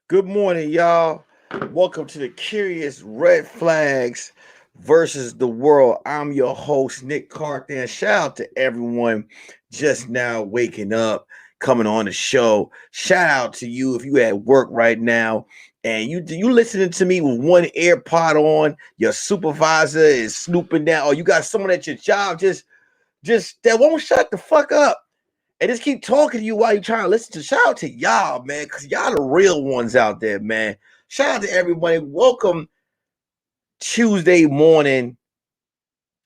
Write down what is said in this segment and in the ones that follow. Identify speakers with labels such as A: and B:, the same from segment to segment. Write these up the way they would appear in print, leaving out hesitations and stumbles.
A: Good morning, y'all. Welcome to the Curious Red Flags versus the World. I'm your host, Nick Carthan. Shout out to everyone just now waking up, coming on the show. Shout out to you if you at work right now and you listening to me with one AirPod on. Your supervisor is snooping down, or you got someone at your job just that won't shut the fuck up and just keep talking to you while you're trying to listen to. Shout out to y'all, man, because y'all the real ones out there, man. Shout out to everybody. Welcome Tuesday morning.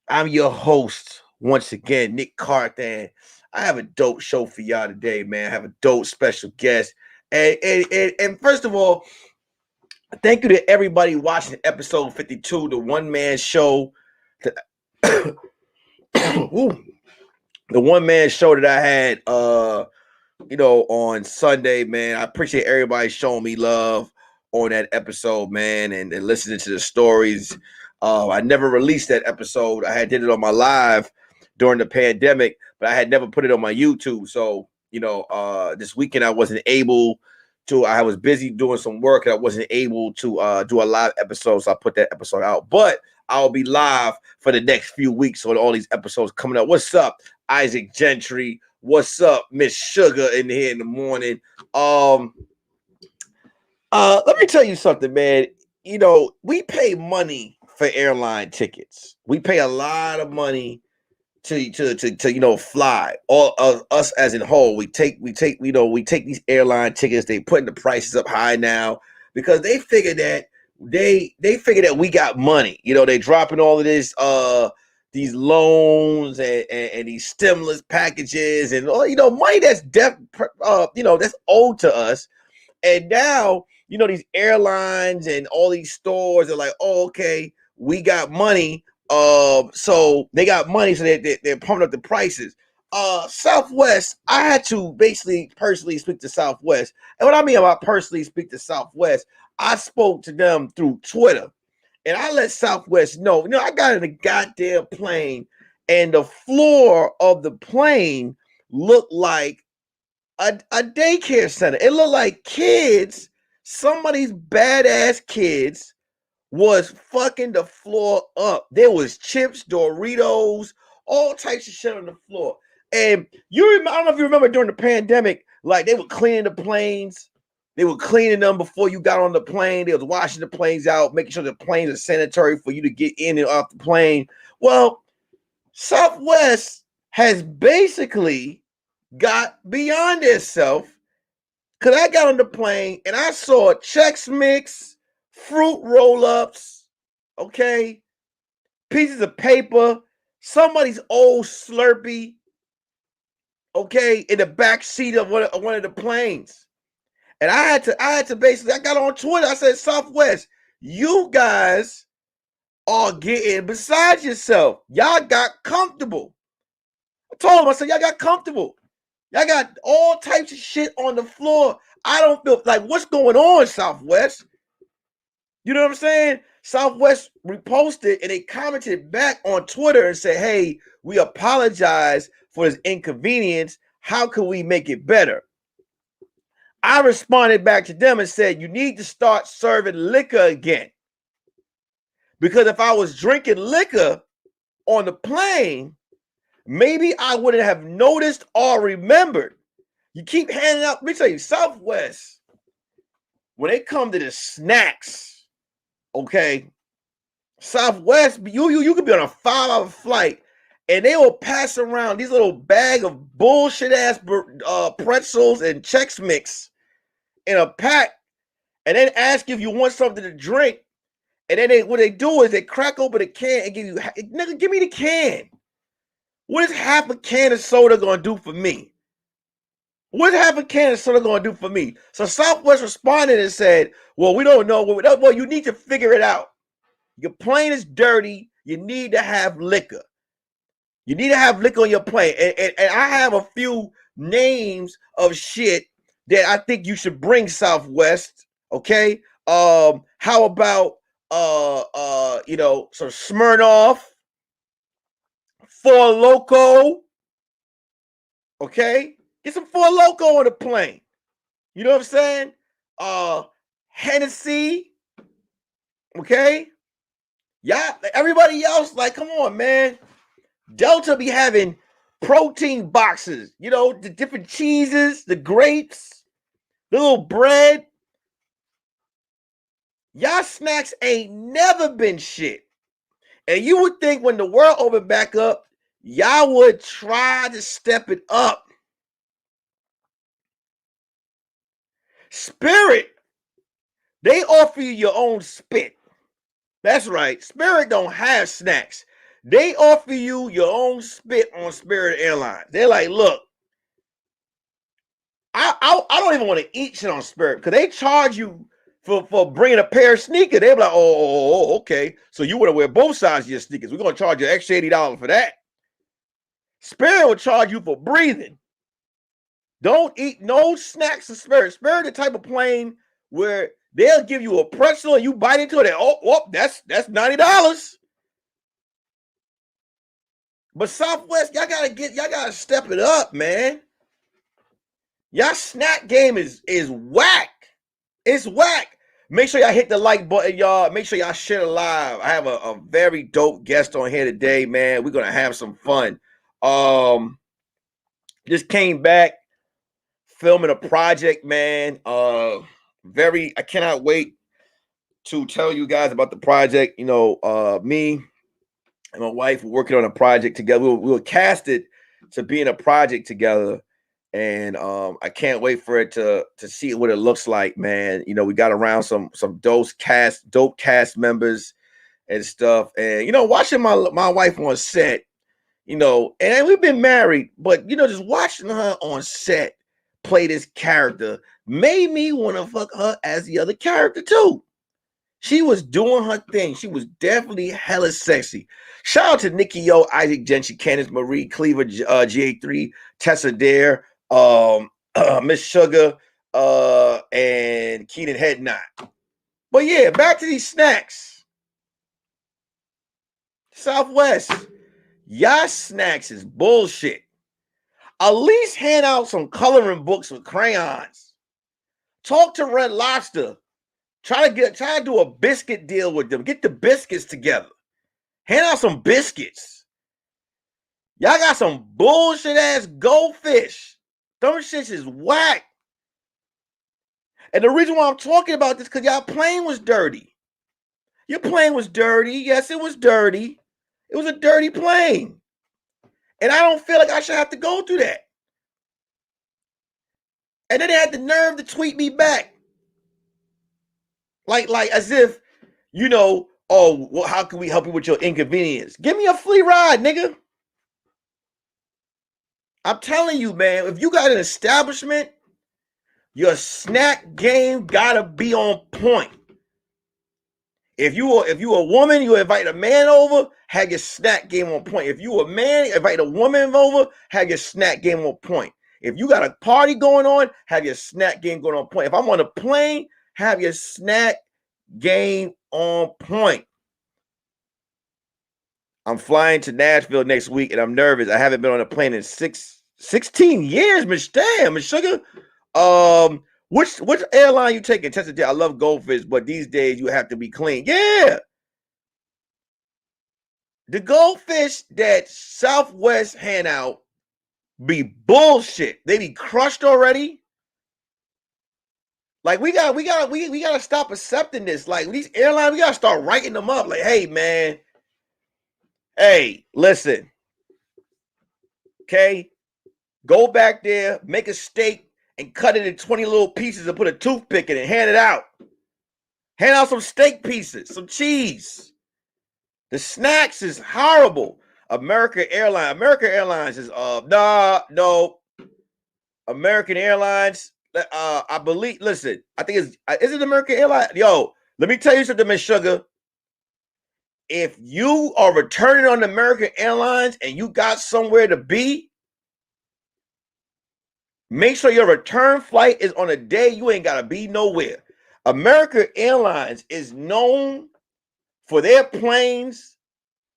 A: I'm your host once again, Nick Carthan. I have a dope show for y'all today, man. I have a dope special guest. And first of all, thank you to everybody watching episode 52, the one man show. Ooh, the one man show that I had on Sunday, man. I appreciate everybody showing me love on that episode, man, and listening to the stories. I never released that episode. I did it on my live during the pandemic, but I had never put it on my YouTube. So, this weekend I wasn't able to. I was busy doing some work and I wasn't able to do a live episode. So I put that episode out. But I'll be live for the next few weeks on all these episodes coming up. What's up, Isaac Gentry? What's up, Miss Sugar in here in the morning? Let me tell you something, man. We pay money for airline tickets. We pay a lot of money to fly. All of us as in whole, we take these airline tickets. They putting the prices up high now because they figure that we got money. They dropping all of this these loans and these stimulus packages and all money that's that's owed to us. And now these airlines and all these stores are like, oh, okay, we got money. So they got money, so they're pumping up the prices. Southwest, I had to basically personally speak to Southwest. And what I mean about personally speak to Southwest, I spoke to them through Twitter. And I let Southwest know, I got in a goddamn plane, and the floor of the plane looked like a daycare center. It looked like kids, somebody's badass kids was fucking the floor up. There was chips, Doritos, all types of shit on the floor. And I don't know if you remember during the pandemic, like they were cleaning the planes. They were cleaning them before you got on the plane. They was washing the planes out, making sure the planes are sanitary for you to get in and off the plane. Well, Southwest has basically got beyond itself because I got on the plane and I saw Chex Mix, fruit roll-ups, okay, pieces of paper, somebody's old Slurpee, okay, in the back seat of one of the planes. And I had to basically, I got on Twitter, I said, Southwest, you guys are getting beside yourself. Y'all got comfortable. I told them, I said, y'all got comfortable. Y'all got all types of shit on the floor. I don't feel like, what's going on, Southwest? You know what I'm saying? Southwest reposted and they commented back on Twitter and said, hey, we apologize for this inconvenience. How can we make it better? I responded back to them and said, you need to start serving liquor again. Because if I was drinking liquor on the plane, maybe I wouldn't have noticed or remembered. You keep handing out, let me tell you, Southwest, when they come to the snacks, okay, Southwest, you could be on a 5-hour flight and they will pass around these little bag of bullshit ass pretzels and Chex Mix in a pack and then ask you if you want something to drink. And then what they do is they crack open a can and give you, nigga, give me the can. What is half a can of soda gonna do for me? What is half a can of soda gonna do for me? So Southwest responded and said, well, we don't know. Well, you need to figure it out. Your plane is dirty. You need to have liquor. You need to have liquor on your plane. And I have a few names of shit that I think you should bring, Southwest. Okay. How about some Smirnoff, Four Loco. Okay. Get some Four Loco on the plane. You know what I'm saying? Hennessy. Okay? Yeah, everybody else, like, come on, man. Delta be having protein boxes, you know, the different cheeses, the grapes, the little bread. Y'all snacks ain't never been shit. And you would think when the world opened back up, y'all would try to step it up. Spirit, they offer you your own spit. That's right. Spirit don't have snacks. They offer you your own spit on Spirit Airlines. They're like, look, I don't even want to eat shit on Spirit because they charge you for bringing a pair of sneakers. They're like, oh, okay. So you want to wear both sides of your sneakers. We're going to charge you extra $80 for that. Spirit will charge you for breathing. Don't eat no snacks of Spirit. Spirit the type of plane where they'll give you a pretzel and you bite into it and that's $90. But Southwest, y'all gotta step it up, man. Y'all snack game is whack. It's whack. Make sure y'all hit the like button, y'all. Make sure y'all share it live. I have a very dope guest on here today, man. We're gonna have some fun. Just came back filming a project, man. I cannot wait to tell you guys about the project. You know, me and my wife were working on a project together. We were casted to be in a project together. And I can't wait for it to see what it looks like, man. You know, we got around some dope cast members and stuff. And, you know, watching my wife on set, you know, and we've been married, but, you know, just watching her on set play this character made me want to fuck her as the other character too. She was doing her thing. She was definitely hella sexy. Shout out to Nikki Yo, Isaac Gentry, Candace Marie, Cleaver, GA3, Tessa Dare, Miss Sugar, and Keenan Head Knot. But yeah, back to these snacks. Southwest, y'all snacks is bullshit. At least hand out some coloring books with crayons. Talk to Red Lobster. Try to do a biscuit deal with them. Get the biscuits together. Hand out some biscuits. Y'all got some bullshit ass goldfish. Those shits is whack. And the reason why I'm talking about this because y'all plane was dirty. Your plane was dirty. Yes, it was dirty. It was a dirty plane. And I don't feel like I should have to go through that. And then they had the nerve to tweet me back. Like as if, you know, oh, well, how can we help you with your inconvenience? Give me a free ride, nigga. I'm telling you, man, if you got an establishment, your snack game gotta be on point. If you a woman, you invite a man over, have your snack game on point. If you a man, invite a woman over, have your snack game on point. If you got a party going on, have your snack game going on point. If I'm on a plane, have your snack game on point. I'm flying to Nashville next week, and I'm nervous. I haven't been on a plane in 16 years, Miss Sugar. Which airline you taking? Tested. I love goldfish, but these days you have to be clean. Yeah. The goldfish that Southwest hand out be bullshit. They be crushed already. Like we gotta stop accepting this. Like these airlines, we gotta start writing them up. Like, hey man, hey, listen, okay, go back there, make a steak, and cut it in 20 little pieces and put a toothpick in it. Hand it out. Hand out some steak pieces, some cheese. The snacks is horrible. American Airlines is no. American Airlines. I believe. Listen, I think is it American Airlines? Yo, let me tell you something, Miss Sugar. If you are returning on American Airlines and you got somewhere to be, make sure your return flight is on a day you ain't gotta be nowhere. American Airlines is known for their planes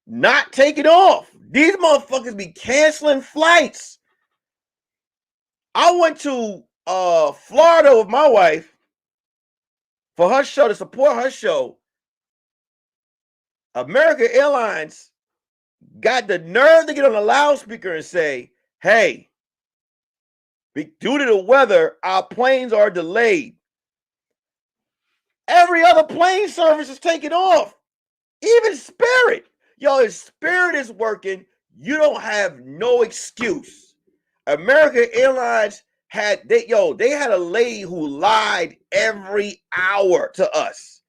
A: not taking off. These motherfuckers be canceling flights. I went to Florida with my wife for her show, to support her show, American Airlines got the nerve to get on a loudspeaker and say, hey, due to the weather, our planes are delayed. Every other plane service is taking off. Even Spirit. Yo, if Spirit is working, you don't have no excuse. American Airlines they had a lady who lied every hour to us.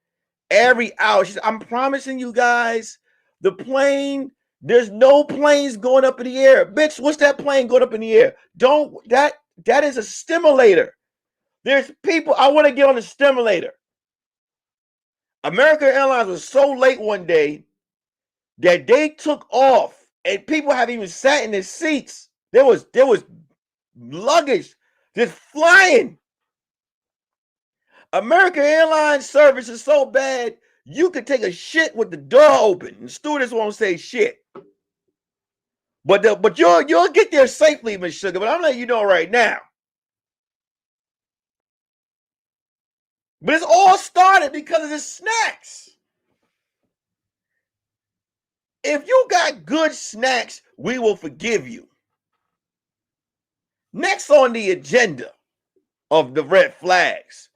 A: Every hour. She said, I'm promising you guys, there's no planes going up in the air. Bitch, what's that plane going up in the air? That is a stimulator. There's people, I want to get on the stimulator. American Airlines was so late one day that they took off and people haven't even sat in their seats. There was luggage just flying. American Airlines service is so bad, you could take a shit with the door open and stewardess won't say shit. But you'll get there safely, Miss Sugar. But I'm letting you know right now. But it's all started because of the snacks. If you got good snacks, we will forgive you. Next on the agenda of the red flags.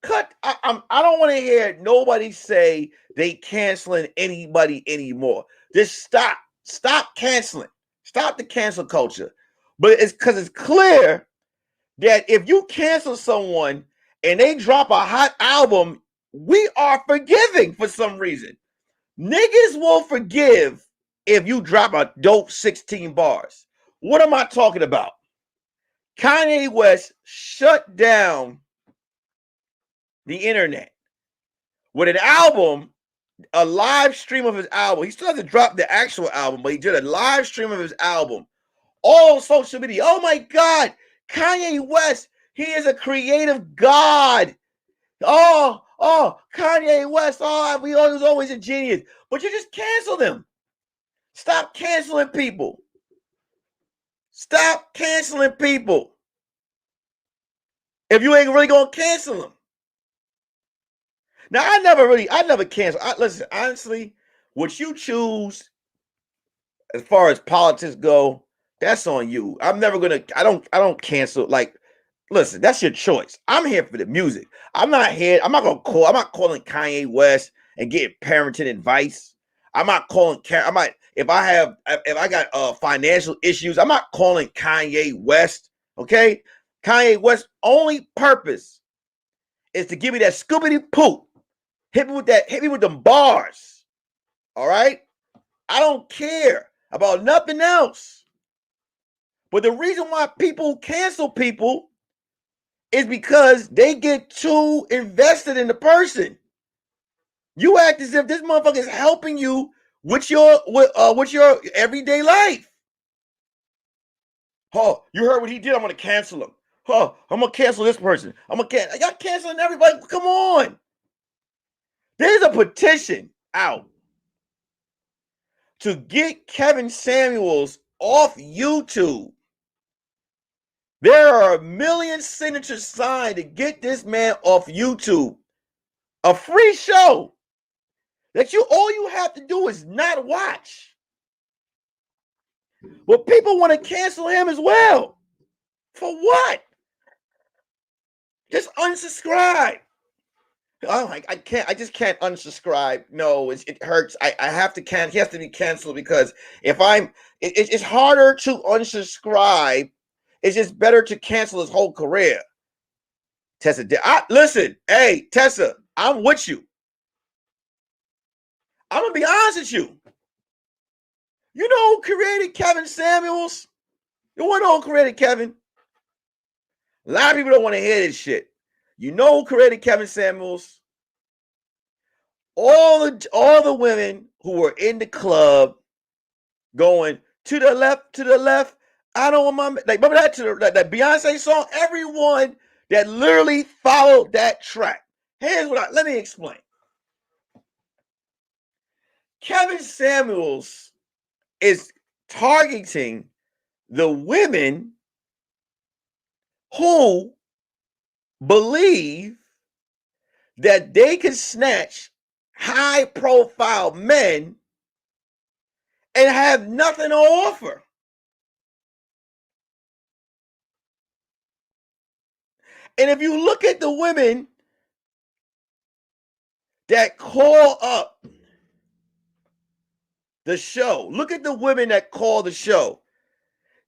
A: I don't want to hear nobody say they canceling anybody anymore. Just stop canceling. Stop the cancel culture. But it's because it's clear that if you cancel someone and they drop a hot album, we are forgiving for some reason. Niggas will forgive if you drop a dope 16 bars. What am I talking about? Kanye West shut down the internet with an album, a live stream of his album. He still hasn't dropped the actual album, but he did a live stream of his album. All social media. Oh my God, Kanye West, he is a creative god. Oh, Kanye West, he was always a genius. But you just canceled him. Stop canceling people. Stop canceling people. If you ain't really gonna cancel them. Now, I never cancel. Listen, honestly, what you choose as far as politics go, that's on you. I don't cancel. Like, listen, that's your choice. I'm here for the music. I'm not calling Kanye West and getting parenting advice. I'm not calling, if I got financial issues, I'm not calling Kanye West, okay? Kanye West's only purpose is to give me that scoopity poop. Hit me with them bars. All right? I don't care about nothing else. But the reason why people cancel people is because they get too invested in the person. You act as if this motherfucker is helping you with your everyday life. Oh, you heard what he did? I'm gonna cancel him. Oh, I'm gonna cancel this person. Y'all canceling everybody. Come on. There's a petition out to get Kevin Samuels off YouTube. There are 1 million signatures signed to get this man off YouTube. A free show that all you have to do is not watch. But people want to cancel him as well. For what? Just unsubscribe. Oh, I just can't unsubscribe. No, it hurts. I have to cancel. He has to be canceled because it's harder to unsubscribe. It's just better to cancel his whole career. Tessa, listen, hey, Tessa, I'm with you. I'm gonna be honest with you. You know who created Kevin Samuels? You want to know who created Kevin? A lot of people don't want to hear this shit. You know who created Kevin Samuels? All the women who were in the club going to the left. I don't want my, like, remember that Beyonce song? Everyone that literally followed that track. Let me explain. Kevin Samuels is targeting the women who believe that they can snatch high profile men and have nothing to offer. And if you look at the women that call up the show, look at the women that call the show.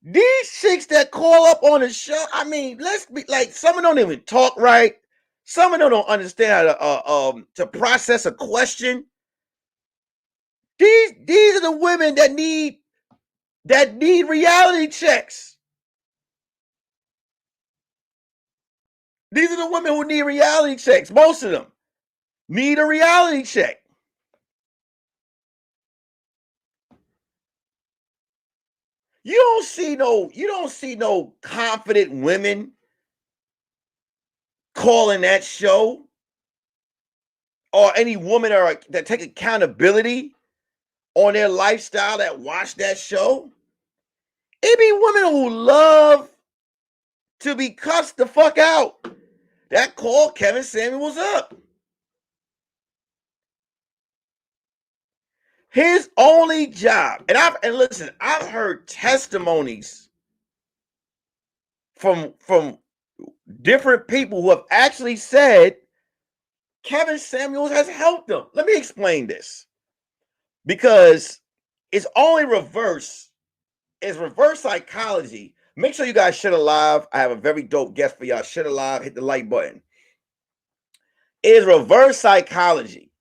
A: These chicks that call up on the show, I mean, let's be like, some of them don't even talk right. Some of them don't understand how to process a question. These are the women that need reality checks. These are the women who need reality checks. Most of them need a reality check. You don't see no confident women calling that show, or any woman that take accountability on their lifestyle that watch that show. It be women who love to be cussed the fuck out that call Kevin Samuels up. His only job, and listen, I've heard testimonies from different people who have actually said Kevin Samuels has helped them. Let me explain this, because it's only reverse. It's reverse psychology. Make sure you guys share live. I have a very dope guest for y'all. Share live. Hit the like button. It is reverse psychology.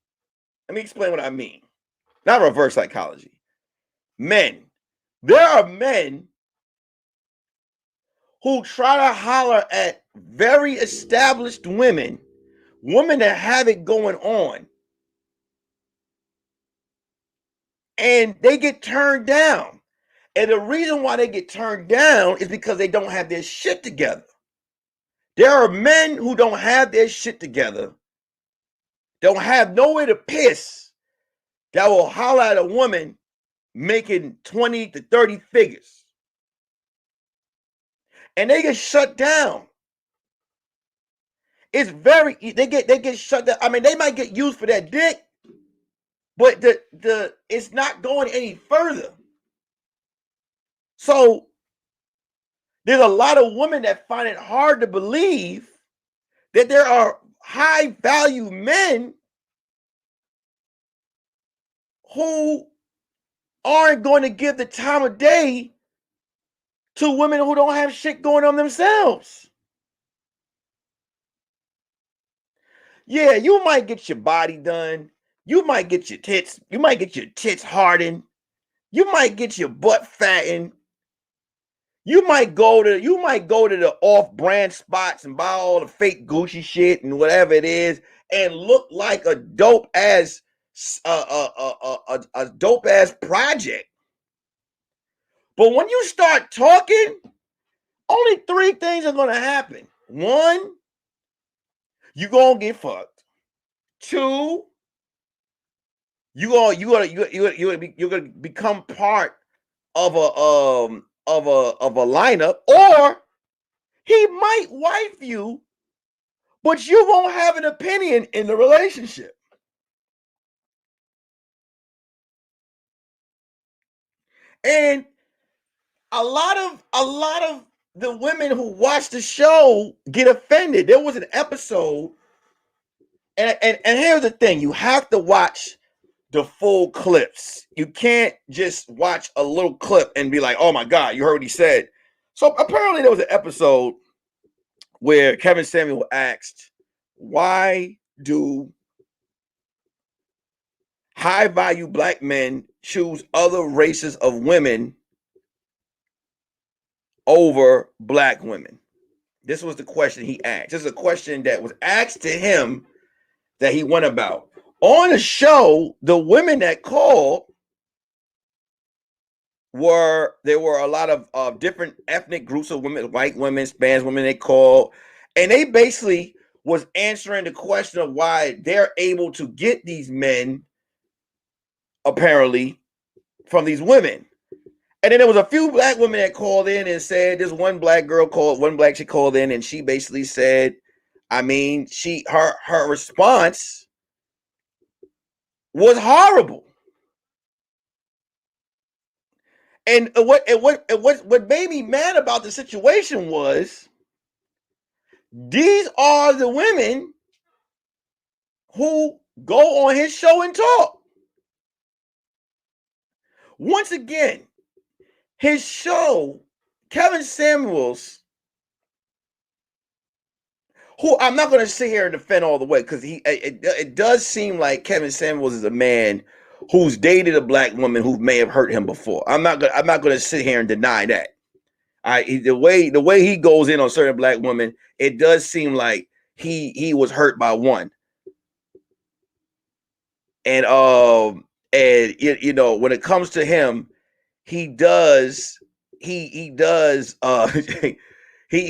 A: Let me explain what I mean. Not reverse psychology. Men. There are men who try to holler at very established women that have it going on, and they get turned down. And the reason why they get turned down is because they don't have their shit together. There are men who don't have their shit together, don't have nowhere to piss, that will holler at a woman making 20 to 30 figures. And they get shut down. They get shut down. I mean, they might get used for that dick, but it's not going any further. So there's a lot of women that find it hard to believe that there are high value men who aren't going to give the time of day to women who don't have shit going on themselves. Yeah, you might get your body done. You might get your tits hardened. You might get your butt fattened. You might go to the off-brand spots and buy all the fake Gucci shit and whatever it is, and look like a dope ass project. But when you start talking, only three things are gonna happen. One, you're gonna get fucked. Two, you're gonna become part of a lineup, or he might wife you, but you won't have an opinion in the relationship. And a lot of the women who watch the show get offended. There was an episode, and here's the thing: you have to watch the full clips. You can't just watch a little clip and be like, "Oh my God, you heard what he said." So apparently, there was an episode where Kevin Samuel asked, "Why do high-value black men choose other races of women over black women?" This was the question he asked. This is a question that was asked to him that he went about. On the show, the women that called were a lot of different ethnic groups of women, white women, Spanish women they called, and they basically was answering the question of why they're able to get these men apparently from these women. And then there was a few black women that called in and said, this one black chick called in, and she basically said, I mean, her response was horrible. And what made me mad about the situation was these are the women who go on his show and talk. Once again, his show, Kevin Samuels, who I'm not going to sit here and defend all the way, because it does seem like Kevin Samuels is a man who's dated a black woman who may have hurt him before. I'm not going to sit here and deny that. The way he goes in on certain black women, it does seem like he was hurt by one. And you know, when it comes to him, he does he he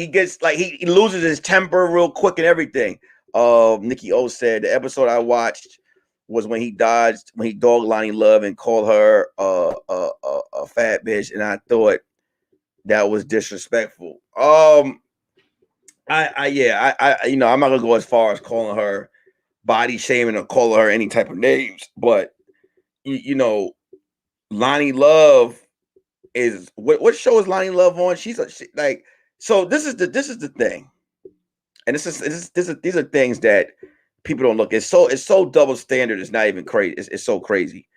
A: gets like he loses his temper real quick and everything. Nikki O said the episode I watched was when he dogged Lonnie Love and called her a fat bitch, and I thought that was disrespectful. I you know, I'm not gonna go as far as calling her body shaming or calling her any type of names, but you know, Lonnie Love is what show is Lonnie Love on? She's like, so this is the thing, and these are things that people don't look. It's so double standard. It's not even crazy. It's so crazy.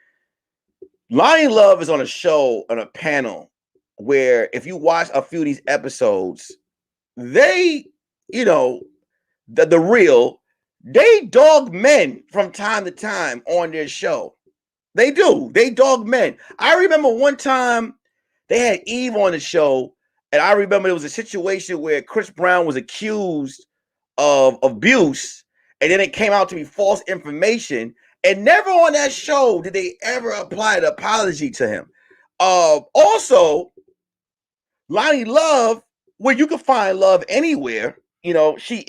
A: Lonnie Love is on a show on a panel where if you watch a few of these episodes, they, you know, the real, they dog men from time to time on their show. They do. They dog men. I remember one time they had Eve on the show, and I remember there was a situation where Chris Brown was accused of abuse, and then it came out to be false information, and never on that show did they ever apply an apology to him. Also, Lonnie Love, where you can find love anywhere, you know, she's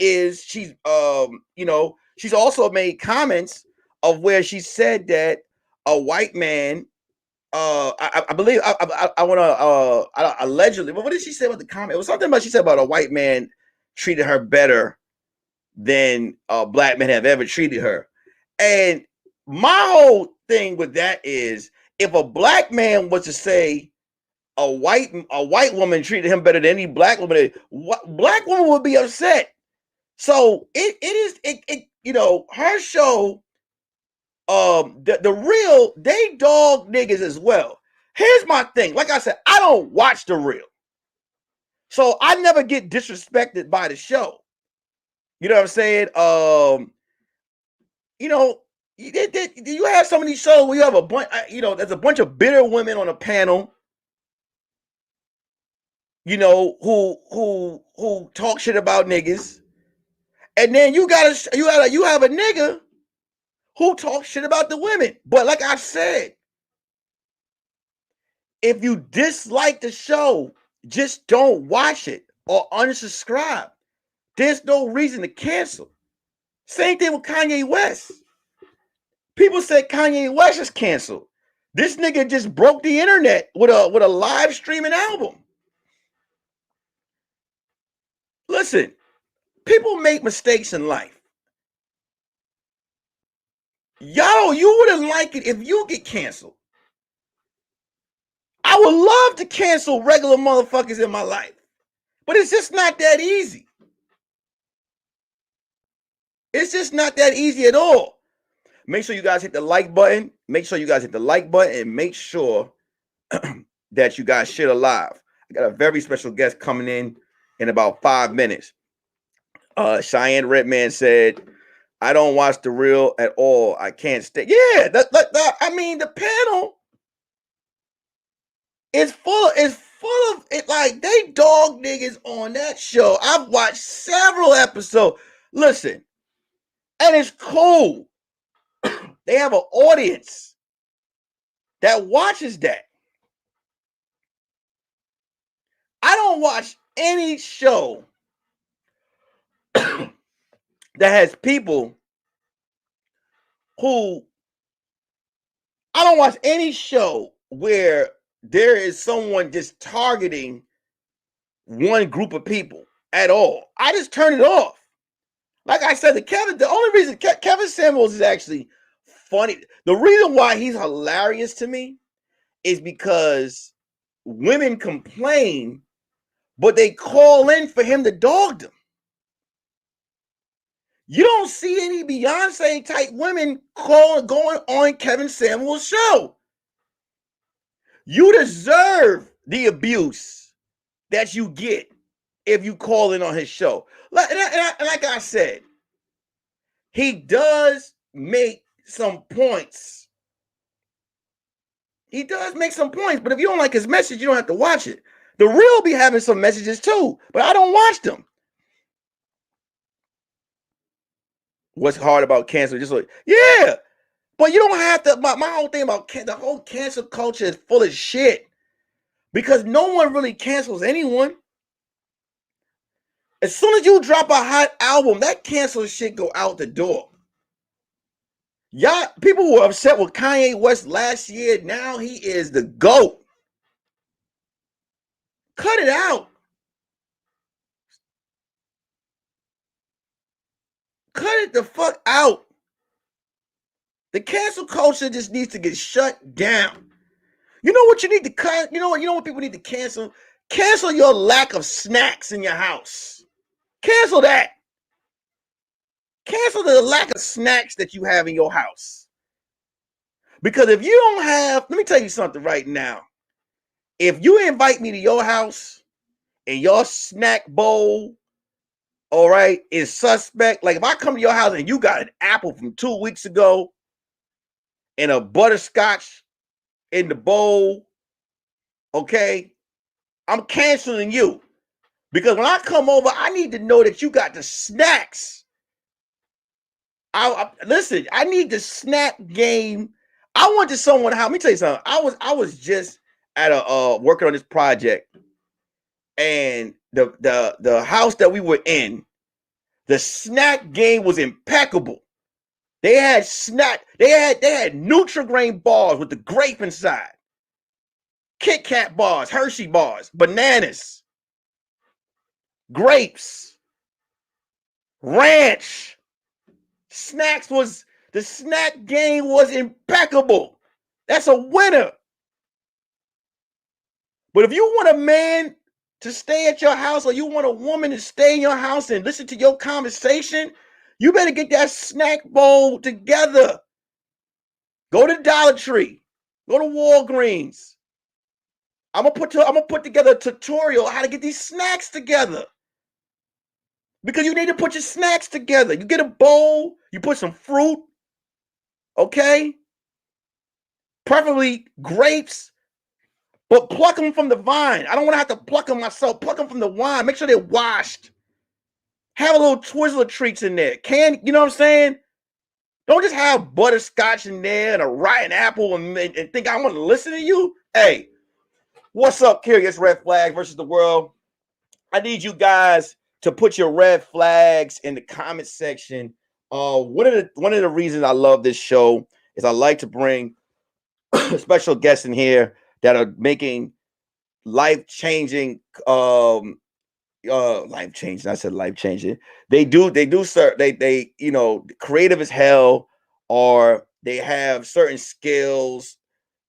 A: you know, she's also made comments of where she said that a white man, I believe I want to allegedly, but what did she say about the comment? It was something about she said about a white man treated her better than black men have ever treated her. And my whole thing with that is, if a black man was to say a white woman treated him better than any black woman, black woman would be upset. So it you know, her show, the real, they dog niggas as well. Here's my thing. Like I said, I don't watch the real, so I never get disrespected by the show. You know what I'm saying? You know, you have some of these shows where you have a bunch, you know, there's a bunch of bitter women on a panel, you know, who talk shit about niggas, and then you have a nigga who talks shit about the women. But like I said, if you dislike the show, just don't watch it or unsubscribe. There's no reason to cancel. Same thing with Kanye West. People said Kanye West is canceled. This nigga just broke the internet with a live streaming album. Listen, people make mistakes in life. Y'all, you wouldn't like it if you get canceled. I would love to cancel regular motherfuckers in my life, but it's just not that easy. It's just not that easy at all. Make sure you guys hit the like button. Make sure you guys hit the like button, and make sure that you guys share live. I got a very special guest coming in about 5 minutes. Cheyenne Redman said, I don't watch the real at all. I can't stay. Yeah, that I mean, the panel is full of it. Like, they dog niggas on that show. I've watched several episodes. Listen, and it's cool. They have an audience that watches that. I don't watch any show that has people who, I don't watch any show where there is someone just targeting one group of people at all. I just turn it off. Like I said, the only reason Kevin Samuels is actually funny, the reason why he's hilarious to me is because women complain, but they call in for him to dog them. You don't see any Beyonce type women going on Kevin Samuels' show. You deserve the abuse that you get if you call in on his show. Like I said, he does make some points. He does make some points, but if you don't like his message, you don't have to watch it. The Real be having some messages too, but I don't watch them. What's hard about cancel? Just like, yeah, but you don't have to. My whole thing about the whole cancel culture is full of shit because no one really cancels anyone. As soon as you drop a hot album, that cancel shit go out the door. Y'all, people were upset with Kanye West last year. Now he is the GOAT. Cut it out. Cut it the fuck out. The cancel culture just needs to get shut down. You know what you need to cut? You know what people need to cancel? Cancel your lack of snacks in your house. Cancel that. Cancel the lack of snacks that you have in your house. Because if you don't have, let me tell you something right now. If you invite me to your house and your snack bowl, all right, is suspect. Like if I come to your house and you got an apple from 2 weeks ago and a butterscotch in the bowl, okay, I'm canceling you. Because when I come over, I need to know that you got the snacks. Listen, I need the snack game. I went to someone's house. Let me tell you something. I was just at a working on this project, and the house that we were in, the snack game was impeccable. They had they had Nutri-Grain bars with the grape inside, Kit Kat bars, Hershey bars, bananas, grapes, ranch. The snack game was impeccable. That's a winner. But if you want a man to stay at your house or you want a woman to stay in your house and listen to your conversation, you better get that snack bowl together. Go to Dollar Tree. Go to Walgreens. I'm gonna put together a tutorial on how to get these snacks together. Because you need to put your snacks together. You get a bowl, you put some fruit, okay? Preferably grapes, but pluck them from the vine. I don't want to have to pluck them myself. Pluck them from the vine. Make sure they're washed. Have a little Twizzler treats in there. You know what I'm saying? Don't just have butterscotch in there and a rotten apple and think I want to listen to you. Hey, what's up, Curious Red Flag versus the World? I need you guys to put your red flags in the comment section. One of the reasons I love this show is I like to bring special guests in here that are making life-changing life-changing. I said life-changing. They creative as hell, or they have certain skills,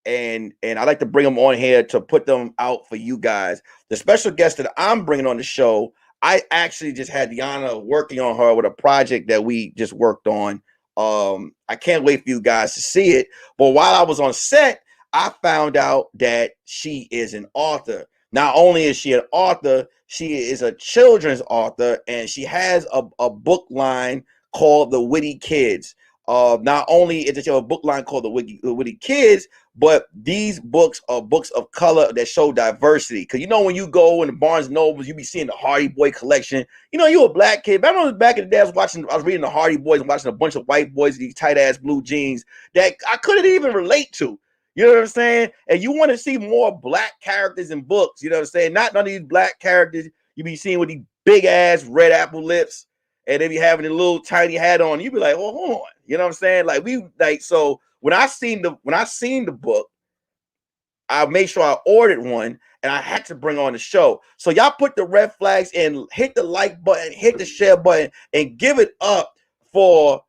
A: and I like to bring them on here to put them out for you guys. The special guest that I'm bringing on the show, I actually just had the honor of working on her with a project that we just worked on. I can't wait for you guys to see it. But while I was on set, I found out that she is an author. Not only is she an author, she is a children's author, and she has a book line called The Witty Kids. Not only is it a book line called The Witty Kids, but these books are books of color that show diversity. Because you know, when you go in the Barnes and Nobles, you be seeing the Hardy Boy collection. You know, you a black kid. I remember back in the day, I was reading the Hardy Boys and watching a bunch of white boys with these tight ass blue jeans that I couldn't even relate to. You know what I'm saying? And you want to see more black characters in books. You know what I'm saying? Not none of these black characters you be seeing with these big ass red apple lips, and they be having a little tiny hat on. You be like, oh, hold on. You know what I'm saying? So when I seen the book, I made sure I ordered one, and I had to bring on the show. So y'all put the red flags and hit the like button, hit the share button, and give it up for.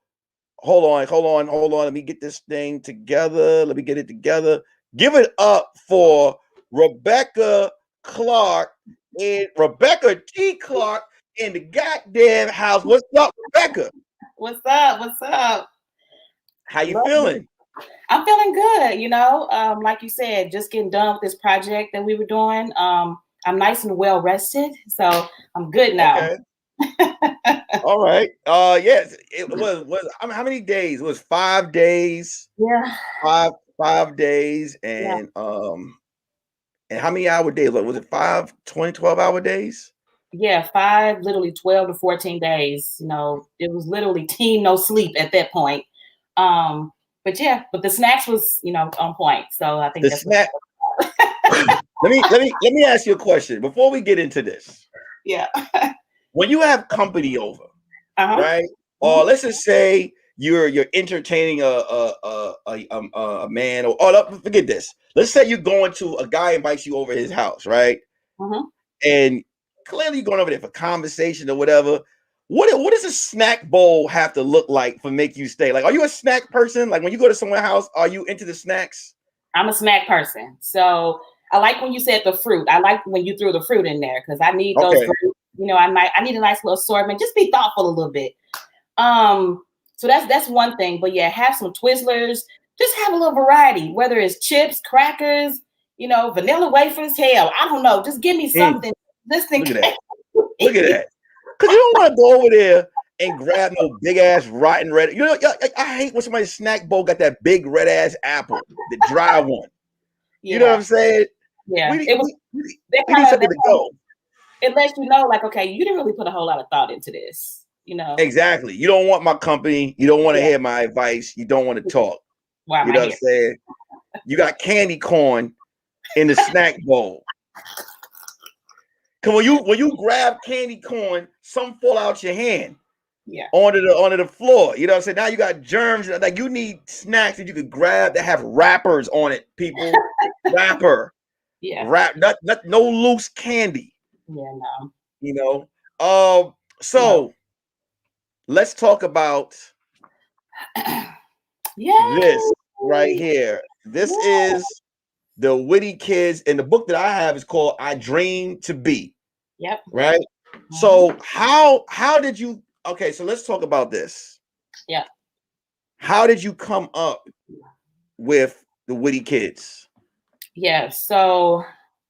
A: Hold on. Let me get this thing together. Let me get it together. Give it up for Rebecca Clark and Rebecca T. Clark in the goddamn house. What's up, Rebecca?
B: What's up?
A: How you feeling?
B: I'm feeling good. Like you said, just getting done with this project that we were doing. I'm nice and well rested, so I'm good now.
A: Okay. All right. Yes, it was. I mean, how many days? It was 5 days.
B: Yeah.
A: 5 days, and and how many hour days? Was it 5, 20, 12-hour days?
B: Yeah, 5, literally 12 to 14 days. It was literally team no sleep at that point. But the snacks was, on point. So I think
A: The
B: that's
A: snack. let me ask you a question before we get into this.
B: Yeah.
A: When you have company over, right? Or
B: Mm-hmm.
A: let's just say you're entertaining a man, or forget this. Let's say you're going to a guy invites you over his house, right?
B: Mm-hmm.
A: And clearly you're going over there for conversation or whatever. What does a snack bowl have to look like for make you stay? Like, are you a snack person? Like when you go to someone's house, are you into the snacks?
B: I'm a snack person. So I like when you said the fruit. I like when you threw the fruit in there because I need those fruit. I need a nice little assortment. Just be thoughtful a little bit. So that's one thing. But yeah, have some Twizzlers. Just have a little variety, whether it's chips, crackers, vanilla wafers. Hell, I don't know. Just give me something. Just
A: Look at that. Look at that. Because you don't want to go over there and grab no big ass rotten red. I hate when somebody's snack bowl got that big red ass apple, the dry one.
B: Yeah.
A: You know what I'm saying?
B: Yeah.
A: We need something to go.
B: It lets you know, like, okay, you didn't really put a whole lot of thought into this.
A: Exactly. You don't want my company. You don't want to hear my advice. You don't want to talk.
B: Why am
A: you know
B: I
A: what I'm saying? You got candy corn in the snack bowl. Cause when you grab candy corn, some fall out your hand.
B: Yeah.
A: Onto the floor. You know what I'm saying? Now you got germs. Like you need snacks that you could grab that have wrappers on it, people. Wrapper.
B: Yeah.
A: No loose candy.
B: Yeah, no.
A: So let's talk about this right here. This is the Witty Kids, and the book that I have is called I Dream to Be.
B: Yep.
A: Right? Mm-hmm. So how did you so let's talk about this.
B: Yeah.
A: How did you come up with the Witty Kids?
B: Yeah. So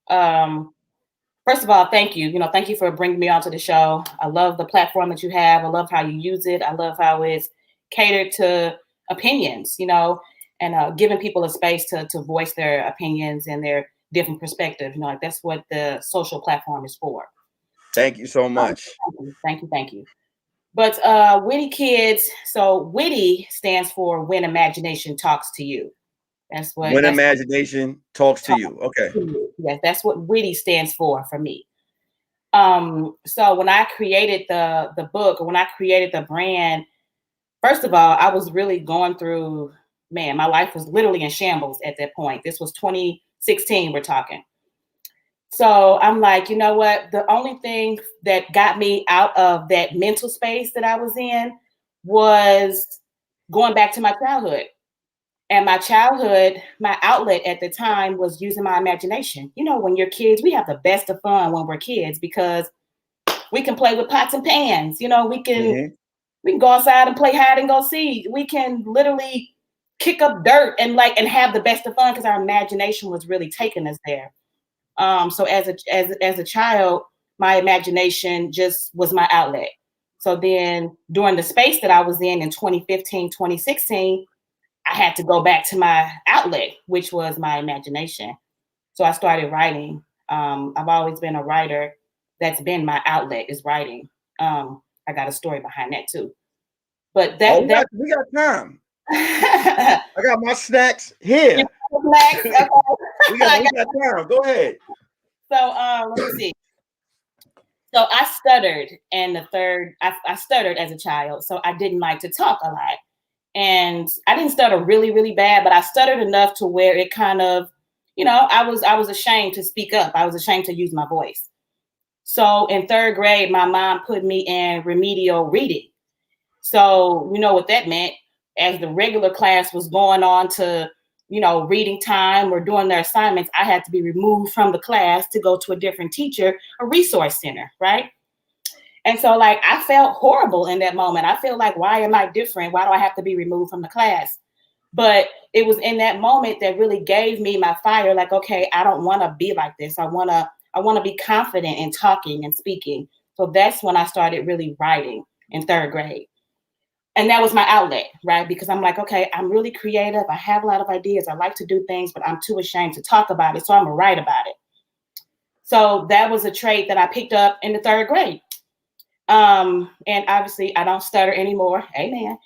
B: first of all, thank you. Thank you for bringing me onto the show. I love the platform that you have. I love how you use it. I love how it's catered to opinions, and giving people a space to voice their opinions and their different perspectives. Like that's what the social platform is for.
A: Thank you so much.
B: Thank you. But Witty Kids, so Witty stands for When Imagination Talks to You. That's what
A: When imagination talks to you. Okay.
B: Yes, that's what Witty stands for me. So when I created the book, or when I created the brand, first of all, I was really going through, my life was literally in shambles at that point. This was 2016, we're talking. So I'm like, you know what? The only thing that got me out of that mental space that I was in was going back to my childhood. And my childhood, my outlet at the time was using my imagination. When you're kids, we have the best of fun when we're kids because we can play with pots and pans. We can go outside and play hide and go seek. We can literally kick up dirt and have the best of fun because our imagination was really taking us there. So as a child, my imagination just was my outlet. So then during the space that I was in 2015, 2016, I had to go back to my outlet, which was my imagination. So I started writing. I've always been a writer. That's been my outlet is writing. I got a story behind that too. But we
A: got time. I got my snacks here.
B: Snacks? Okay.
A: we got time. Go ahead.
B: So let me see. So I stuttered I stuttered as a child. So I didn't like to talk a lot. And I didn't stutter really, really bad, but I stuttered enough to where it kind of, I was ashamed to speak up. I was ashamed to use my voice. So in third grade, my mom put me in remedial reading. So you know what that meant. As the regular class was going on to, reading time or doing their assignments, I had to be removed from the class to go to a different teacher, a resource center, right? And so like I felt horrible in that moment. I feel like, why am I different? Why do I have to be removed from the class? But it was in that moment that really gave me my fire. Like, okay, I don't want to be like this. I want to be confident in talking and speaking. So that's when I started really writing in third grade. And that was my outlet, right? Because I'm like, okay, I'm really creative. I have a lot of ideas. I like to do things, but I'm too ashamed to talk about it. So I'm gonna write about it. So that was a trait that I picked up in the third grade. And obviously I don't stutter anymore. Amen.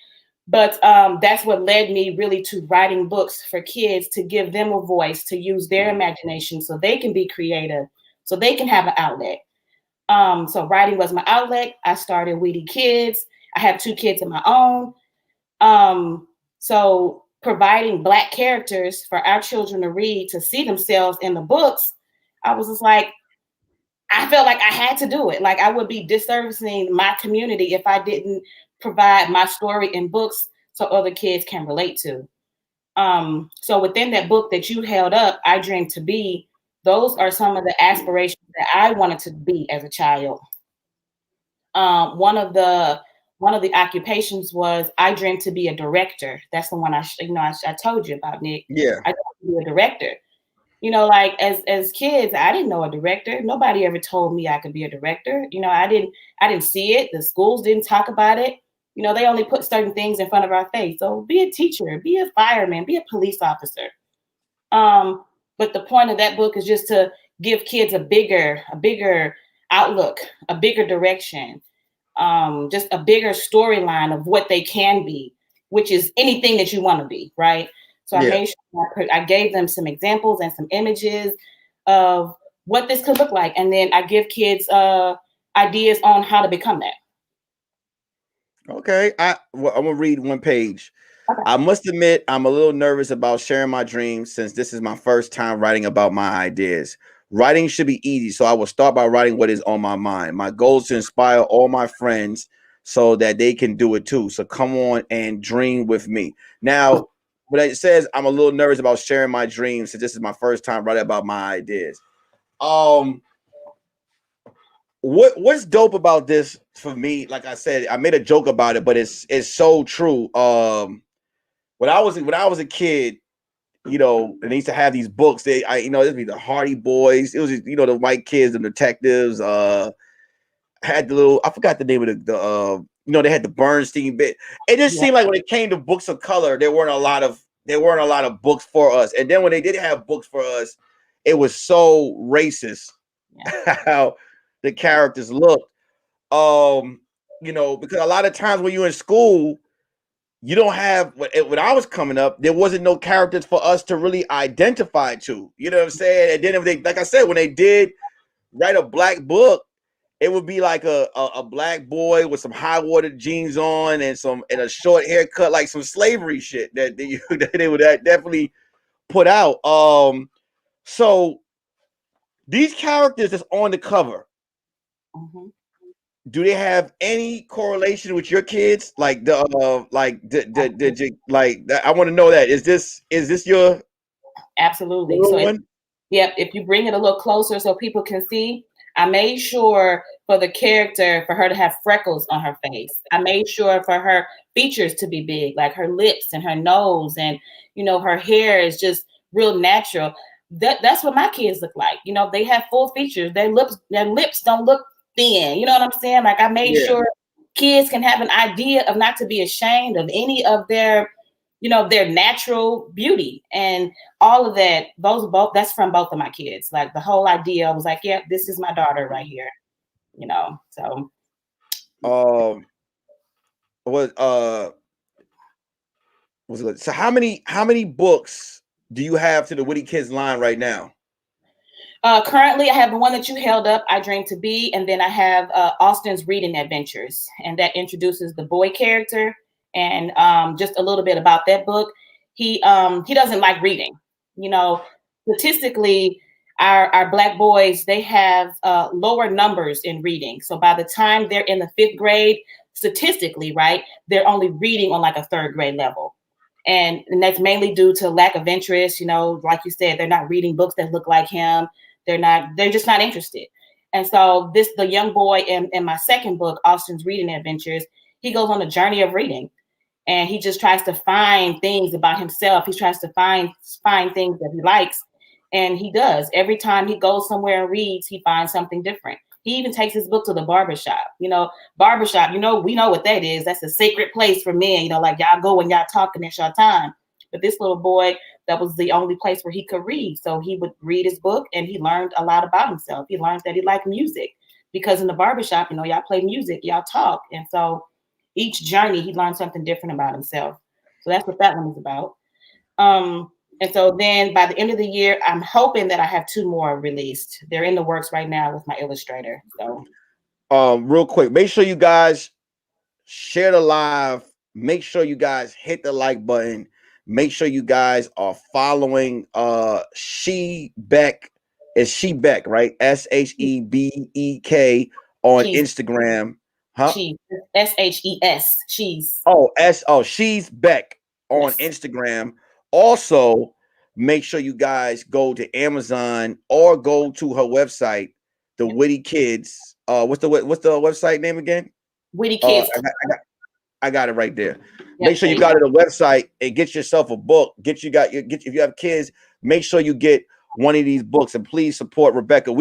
B: But that's what led me really to writing books for kids, to give them a voice, to use their imagination so they can be creative, so they can have an outlet. So writing was my outlet. I started Weedy Kids. I have 2 kids of my own. So providing Black characters for our children to read, to see themselves in the books, I was just like, I felt like I had to do it. Like I would be disservicing my community if I didn't provide my story in books so other kids can relate to. So within that book that you held up, I Dreamed to Be, those are some of the aspirations that I wanted to be as a child. One of the occupations was I dreamed to be a director. That's the one I told you about, Nick.
A: Yeah.
B: I dreamed to be a director. Like as kids, I didn't know a director. Nobody ever told me I could be a director. I didn't see it. The schools didn't talk about it. They only put certain things in front of our face. So be a teacher, be a fireman, be a police officer. But the point of that book is just to give kids a bigger outlook, a bigger direction, just a bigger storyline of what they can be, which is anything that you want to be, right? So I
A: Yeah.
B: made sure I gave them some examples and some images of what this could look like, and then I give kids ideas on how to become that.
A: Okay. I'm gonna read one page.
B: Okay.
A: I must admit, I'm a little nervous about sharing my dreams since this is my first time writing about my ideas. Writing should be easy, so I will start by writing what is on my mind. My goal is to inspire all my friends so that they can do it too. So come on and dream with me. Now, when it says I'm a little nervous about sharing my dreams since this is my first time writing about my ideas. What's dope about this for me? Like I said, I made a joke about it, but it's so true. When I was a kid, and they used to have these books. There'd be the Hardy Boys. It was the white kids, the detectives. Had the little, I forgot the name of they had the Bernstein bit. It just seemed like when it came to books of color, there weren't a lot of books for us. And then when they did have books for us, it was so racist how the characters looked. Because a lot of times when you're in school, you don't have when I was coming up, there wasn't no characters for us to really identify to. You know what I'm saying? And then if they, like I said, when they did write a Black book, it would be like a Black boy with some high water jeans on and a short haircut, like some slavery shit that they would definitely put out. So these characters that's on the cover, do they have any correlation with your kids? Like I want to know that. Is this your
B: absolutely? So if you bring it a little closer so people can see, I made sure for the character for her to have freckles on her face. I made sure for her features to be big, like her lips and her nose, and her hair is just real natural. That's what my kids look like. They have full features. Their lips don't look thin. You know what I'm saying? Like I made sure kids can have an idea of not to be ashamed of any of their their natural beauty and all of that. That's from both of my kids. Like the whole idea was like, yeah, this is my daughter right here. So
A: was it so how many books do you have to the Witty Kids line right now?
B: Currently I have the one that you held up, I Dream to Be, and then I have Austin's Reading Adventures, and that introduces the boy character and just a little bit about that book. He doesn't like reading. statistically, our Black boys, they have lower numbers in reading. So by the time they're in the 5th grade, statistically, right, they're only reading on like a 3rd grade level. And that's mainly due to lack of interest. You know, like you said, they're not reading books that look like him. They're just not interested. And so the young boy in my 2nd book, Austin's Reading Adventures, he goes on a journey of reading. And he just tries to find things about himself. He tries to find things that he likes. And he does. Every time he goes somewhere and reads, he finds something different. He even takes his book to the barbershop. You know, barbershop, you know, we know what that is. That's a sacred place for men. You know, like y'all go and y'all talk and it's your time. But this little boy, that was the only place where he could read. So he would read his book and he learned a lot about himself. He learned that he liked music because in the barbershop, you know, y'all play music, y'all talk. And so each journey, he learned something different about himself. So that's what that one is about. And so then by the end of the year, I'm hoping that I have 2 more released. They're in the works right now with my illustrator. So,
A: real quick, make sure you guys share the live. Make sure you guys hit the like button. Make sure you guys are following She Beck. Is She Beck, right? SHEBEK on Instagram. Huh?
B: She's SHES. She's.
A: She's Beck on Instagram. Also, make sure you guys go to Amazon or go to her website, The Witty Kids. What's the website name again?
B: Witty Kids.
A: I got it right there. Make sure you got it a website and get yourself a book. If you have kids, make sure you get one of these books and please support Rebecca.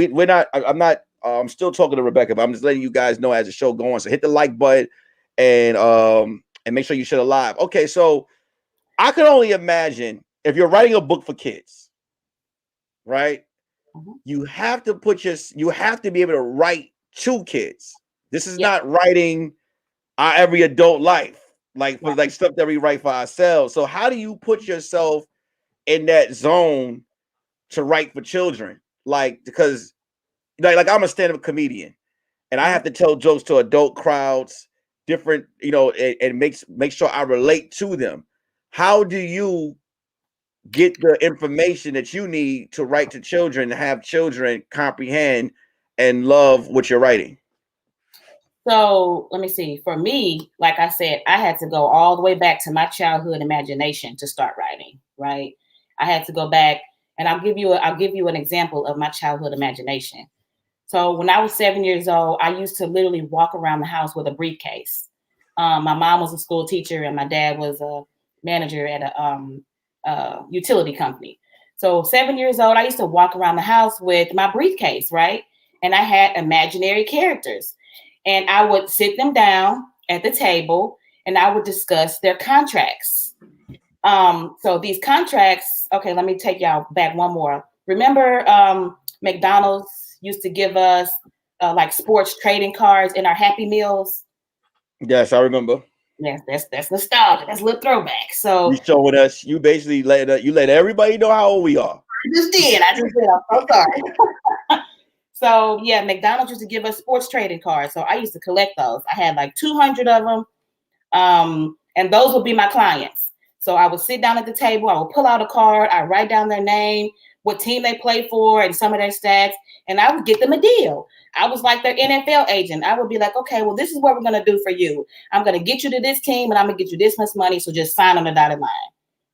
A: I'm still talking to Rebecca, but I'm just letting you guys know as the show goes on. So hit the like button and make sure you share the live. Okay, so I can only imagine if you're writing a book for kids, right? Mm-hmm. You have to be able to write to kids. This is not writing our every adult life, like stuff that we write for ourselves. So how do you put yourself in that zone to write for children? Like, because like I'm a stand-up comedian and I have to tell jokes to adult crowds, different, you know, and make sure I relate to them. How do you get the information that you need to write to children, to have children comprehend and love what you're writing?
B: So let me see. For me, like I said, I had to go all the way back to my childhood imagination to start writing, right? I had to go back and I'll give you an example of my childhood imagination. So when I was 7 years old, I used to literally walk around the house with a briefcase. My mom was a school teacher and my dad was a manager at a utility company. So 7 years old, I used to walk around the house with my briefcase, right? And I had imaginary characters. And I would sit them down at the table and I would discuss their contracts. So these contracts, okay, let me take y'all back one more. Remember McDonald's used to give us like sports trading cards in our Happy Meals?
A: Yes, I remember.
B: Yes, that's nostalgia. That's a little throwback. So
A: you showing us, you basically let everybody know how old we are.
B: I just did. I'm so sorry. So yeah, McDonald's used to give us sports trading cards. So I used to collect those. I had like 200 of them. And those would be my clients. So I would sit down at the table, I would pull out a card, I write down their name, what team they play for, and some of their stats, and I would get them a deal. I was like their NFL agent. I would be like, okay, well, this is what we're going to do for you. I'm going to get you to this team and I'm going to get you this much money. So just sign on the dotted line.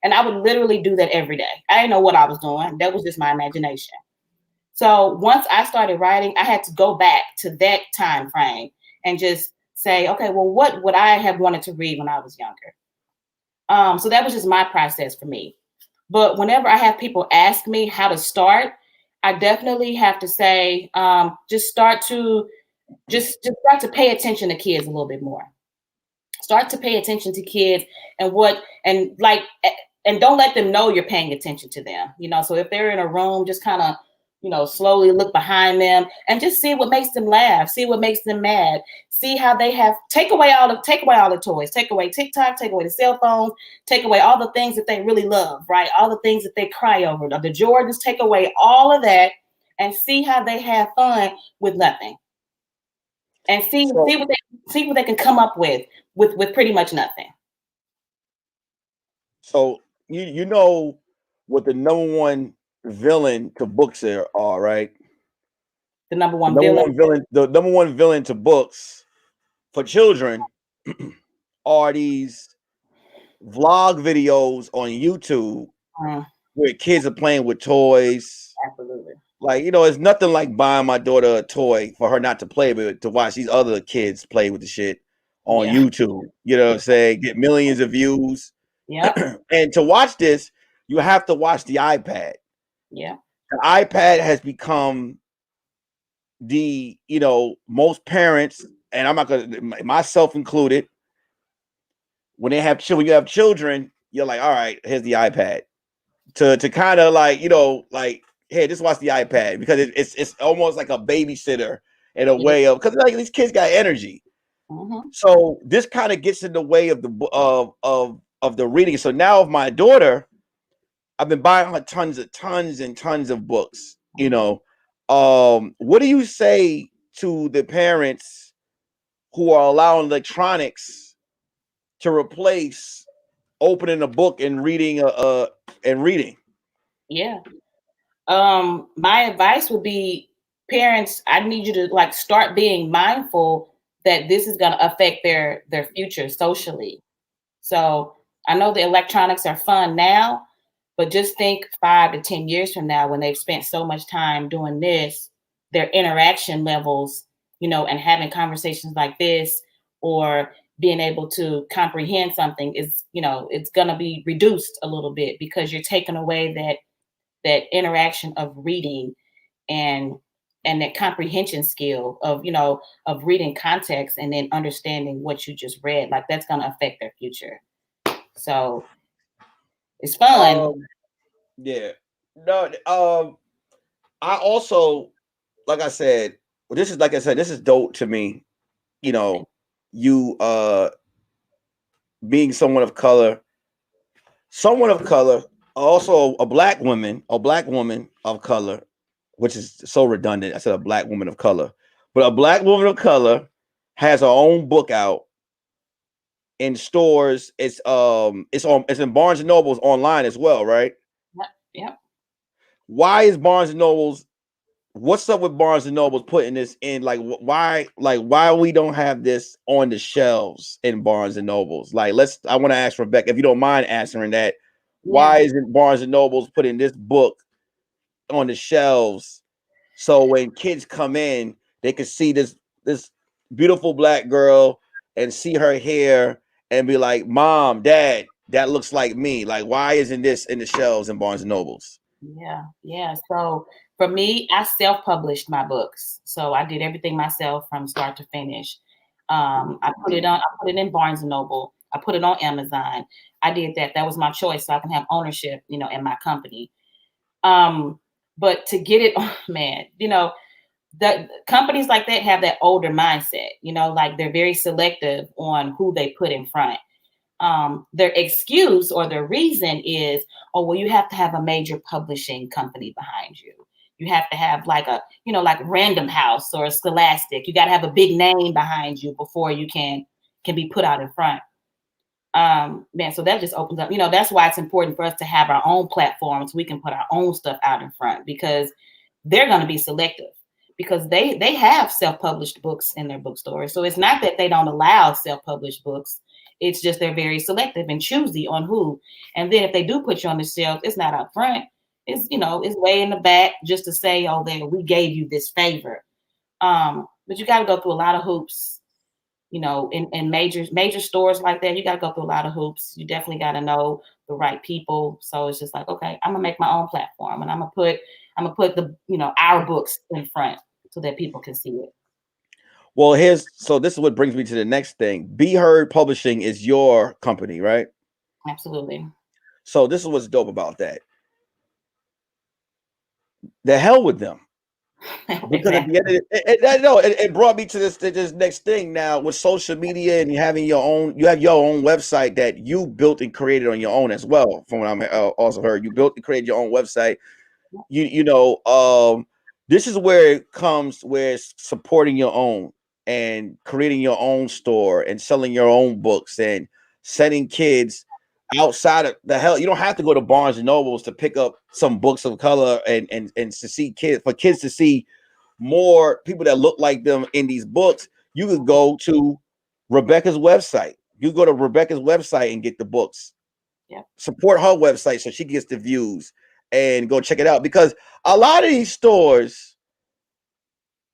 B: And I would literally do that every day. I didn't know what I was doing. That was just my imagination. So once I started writing, I had to go back to that time frame and just say, okay, well, what would I have wanted to read when I was younger? So that was just my process for me. But whenever I have people ask me how to start, I definitely have to say, just start to pay attention to kids a little bit more. Start to pay attention to kids and don't let them know you're paying attention to them. You know, so if they're in a room, just kind of, you know, slowly look behind them and just see what makes them laugh, see what makes them mad, see how they take away all the toys, take away TikTok, take away the cell phones, take away all the things that they really love, right? All the things that they cry over, the Jordans, take away all of that and see how they have fun with nothing. And see what they can come up with pretty much nothing.
A: So you know what the number one villain to books are, right?
B: The number one villain.
A: The number one villain to books for children are these vlog videos on YouTube
B: Mm,
A: where kids are playing with toys.
B: absolutely.
A: Like, it's nothing like buying my daughter a toy for her not to play with, to watch these other kids play with the shit on
B: Yeah.
A: YouTube. You know what I'm saying? Get millions of views.
B: Yep.
A: And to watch this, you have to watch the iPad.
B: Yeah.
A: The iPad has become most parents, and I'm not gonna, myself included, when they have children, you have children, you're like, all right, here's the iPad. To kind of like, like, hey, just watch the iPad, because it's almost like a babysitter in a
B: It is.
A: way of, because like these kids got energy.
B: Mm-hmm.
A: So this kind of gets in the way of the reading. So now of my daughter, I've been buying her tons and tons of books. What do you say to the parents who are allowing electronics to replace opening a book and reading and reading?
B: Yeah. My advice would be, parents, I need you to like start being mindful that this is going to affect their future socially. So I know the electronics are fun now, but just think 5 to 10 years from now, when they've spent so much time doing this, their interaction levels, and having conversations like this, or being able to comprehend something is, it's going to be reduced a little bit, because you're taking away that interaction of reading, and that comprehension skill of reading context and then understanding what you just read. Like, that's going to affect their future. So it's fun.
A: Yeah. No, I also, like I said, this is dope to me. You being someone of color, also a black woman of color, which is so redundant. I said a black woman of color, but a black woman of color has her own book out in stores. It's in Barnes and Nobles online as well, right?
B: Yep. Yep.
A: Why is Barnes and Nobles What's up with Barnes and Nobles putting this in? Why we don't have this on the shelves in Barnes and Nobles? I want to ask Rebecca, if you don't mind answering that. Why
B: Yeah.
A: isn't Barnes and Nobles putting this book on the shelves, so when kids come in, they can see this beautiful black girl and see her hair and be like, "Mom, Dad, that looks like me." Like, why isn't this in the shelves in Barnes and Nobles?
B: Yeah. Yeah. So for me, I self-published my books. So I did everything myself from start to finish. I put it in Barnes and Noble. I put it on Amazon. I did that. That was my choice, so I can have ownership, in my company. Um, but to get it, man, the companies like that have that older mindset, like they're very selective on who they put in front. Their excuse or their reason is, oh, well, you have to have a major publishing company behind you. You have to have like like Random House or Scholastic. You got to have a big name behind you before you can be put out in front. Man, so that just opens up, that's why it's important for us to have our own platforms. We can put our own stuff out in front, because they're going to be selective, because they have self-published books in their bookstores. So it's not that they don't allow self-published books. It's just they're very selective and choosy on who. And then if they do put you on the shelf, it's not up front. It's way in the back, just to say, oh, there, we gave you this favor. But you got to go through a lot of hoops. In major stores like that, you got to go through a lot of hoops. You definitely got to know the right people. So it's just like, okay, I'm gonna make my own platform, and I'm gonna put the our books in front so that people can see it.
A: Well, this is what brings me to the next thing. Be Heard Publishing is your company, right?
B: Absolutely.
A: So this is what's dope about that. The hell with them. Because at the end of it brought me to this next thing now with social media and having you have your own website that you built and created on your own as well. From what I'm also heard, you built and created your own website. This is where it comes, where it's supporting your own and creating your own store and selling your own books and sending kids outside of the hell. You don't have to go to Barnes and Nobles to pick up some books of color and to see kids to see more people that look like them in these books. You could go to Rebecca's website. You go to Rebecca's website and get the books.
B: Yeah.
A: Support her website so she gets the views and go check it out, because a lot of these stores,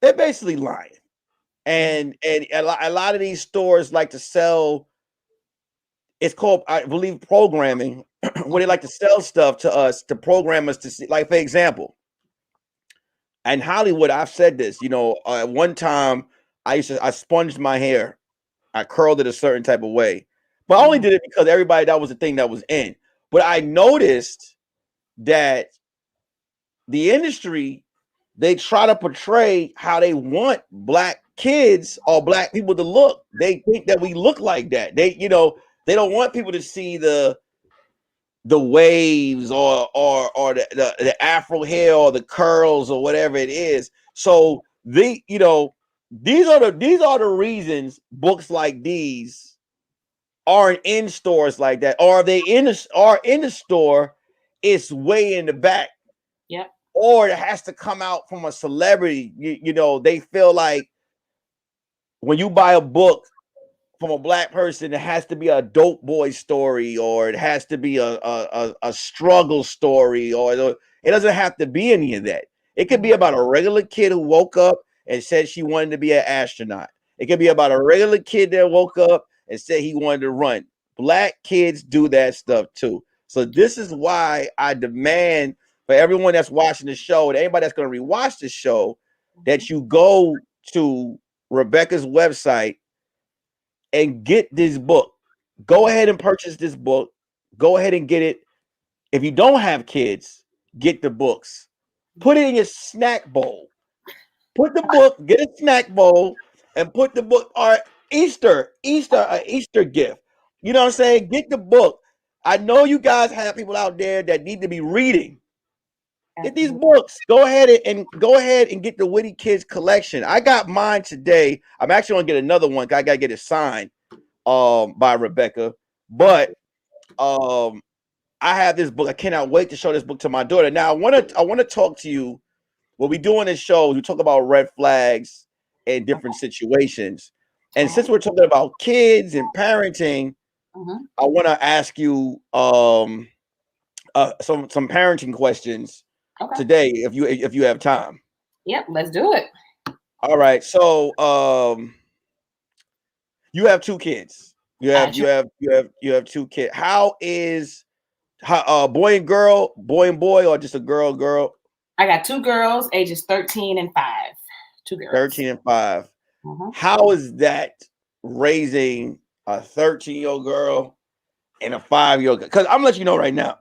A: they're basically lying. And a lot of these stores like to sell, it's called, I believe, programming, where they like to sell stuff to us, to program us to see. Like, for example, in Hollywood, I've said this, at one time I sponged my hair. I curled it a certain type of way, but I only did it because everybody, that was the thing that was in. But I noticed that the industry, they try to portray how they want black kids or black people to look. They think that we look like that. They don't want people to see the waves or the afro hair or the curls or whatever it is. So these are the reasons books like these aren't in stores like that, or they are in the store, it's way in the back.
B: Yeah.
A: Or it has to come out from a celebrity. They feel like when you buy a book from a black person, it has to be a dope boy story, or it has to be a struggle story, or it doesn't have to be any of that. It could be about a regular kid who woke up and said she wanted to be an astronaut. It could be about a regular kid that woke up and said he wanted to run. Black kids do that stuff too. So this is why I demand for everyone that's watching the show and anybody that's going to rewatch the show that you go to Rebecca's website and get this book. Go ahead and purchase this book. Go ahead and get it. If you don't have kids, get the books. Put it in your snack bowl. Put the book, get a snack bowl, and put the book, or Easter, an Easter gift. You know what I'm saying? Get the book. I know you guys have people out there that need to be reading. Get these books. Go ahead and get the Witty Kids collection. I got mine today. I'm actually gonna get another one. I gotta get it signed by Rebecca. But I have this book. I cannot wait to show this book to my daughter. Now I wanna talk to you. What we do in this show, we talk about red flags and different situations. And since we're talking about kids and parenting, I want to ask you some parenting questions today, if you have time.
B: Yep, let's do it.
A: All right. So you have two kids. You have two kids. How is boy and girl, boy and boy, or just a girl?
B: I got two girls, ages 13 and 5. Two girls.
A: 13 and 5. How is that raising a 13-year-old girl and a 5-year-old girl? Because I'm gonna let you know right now,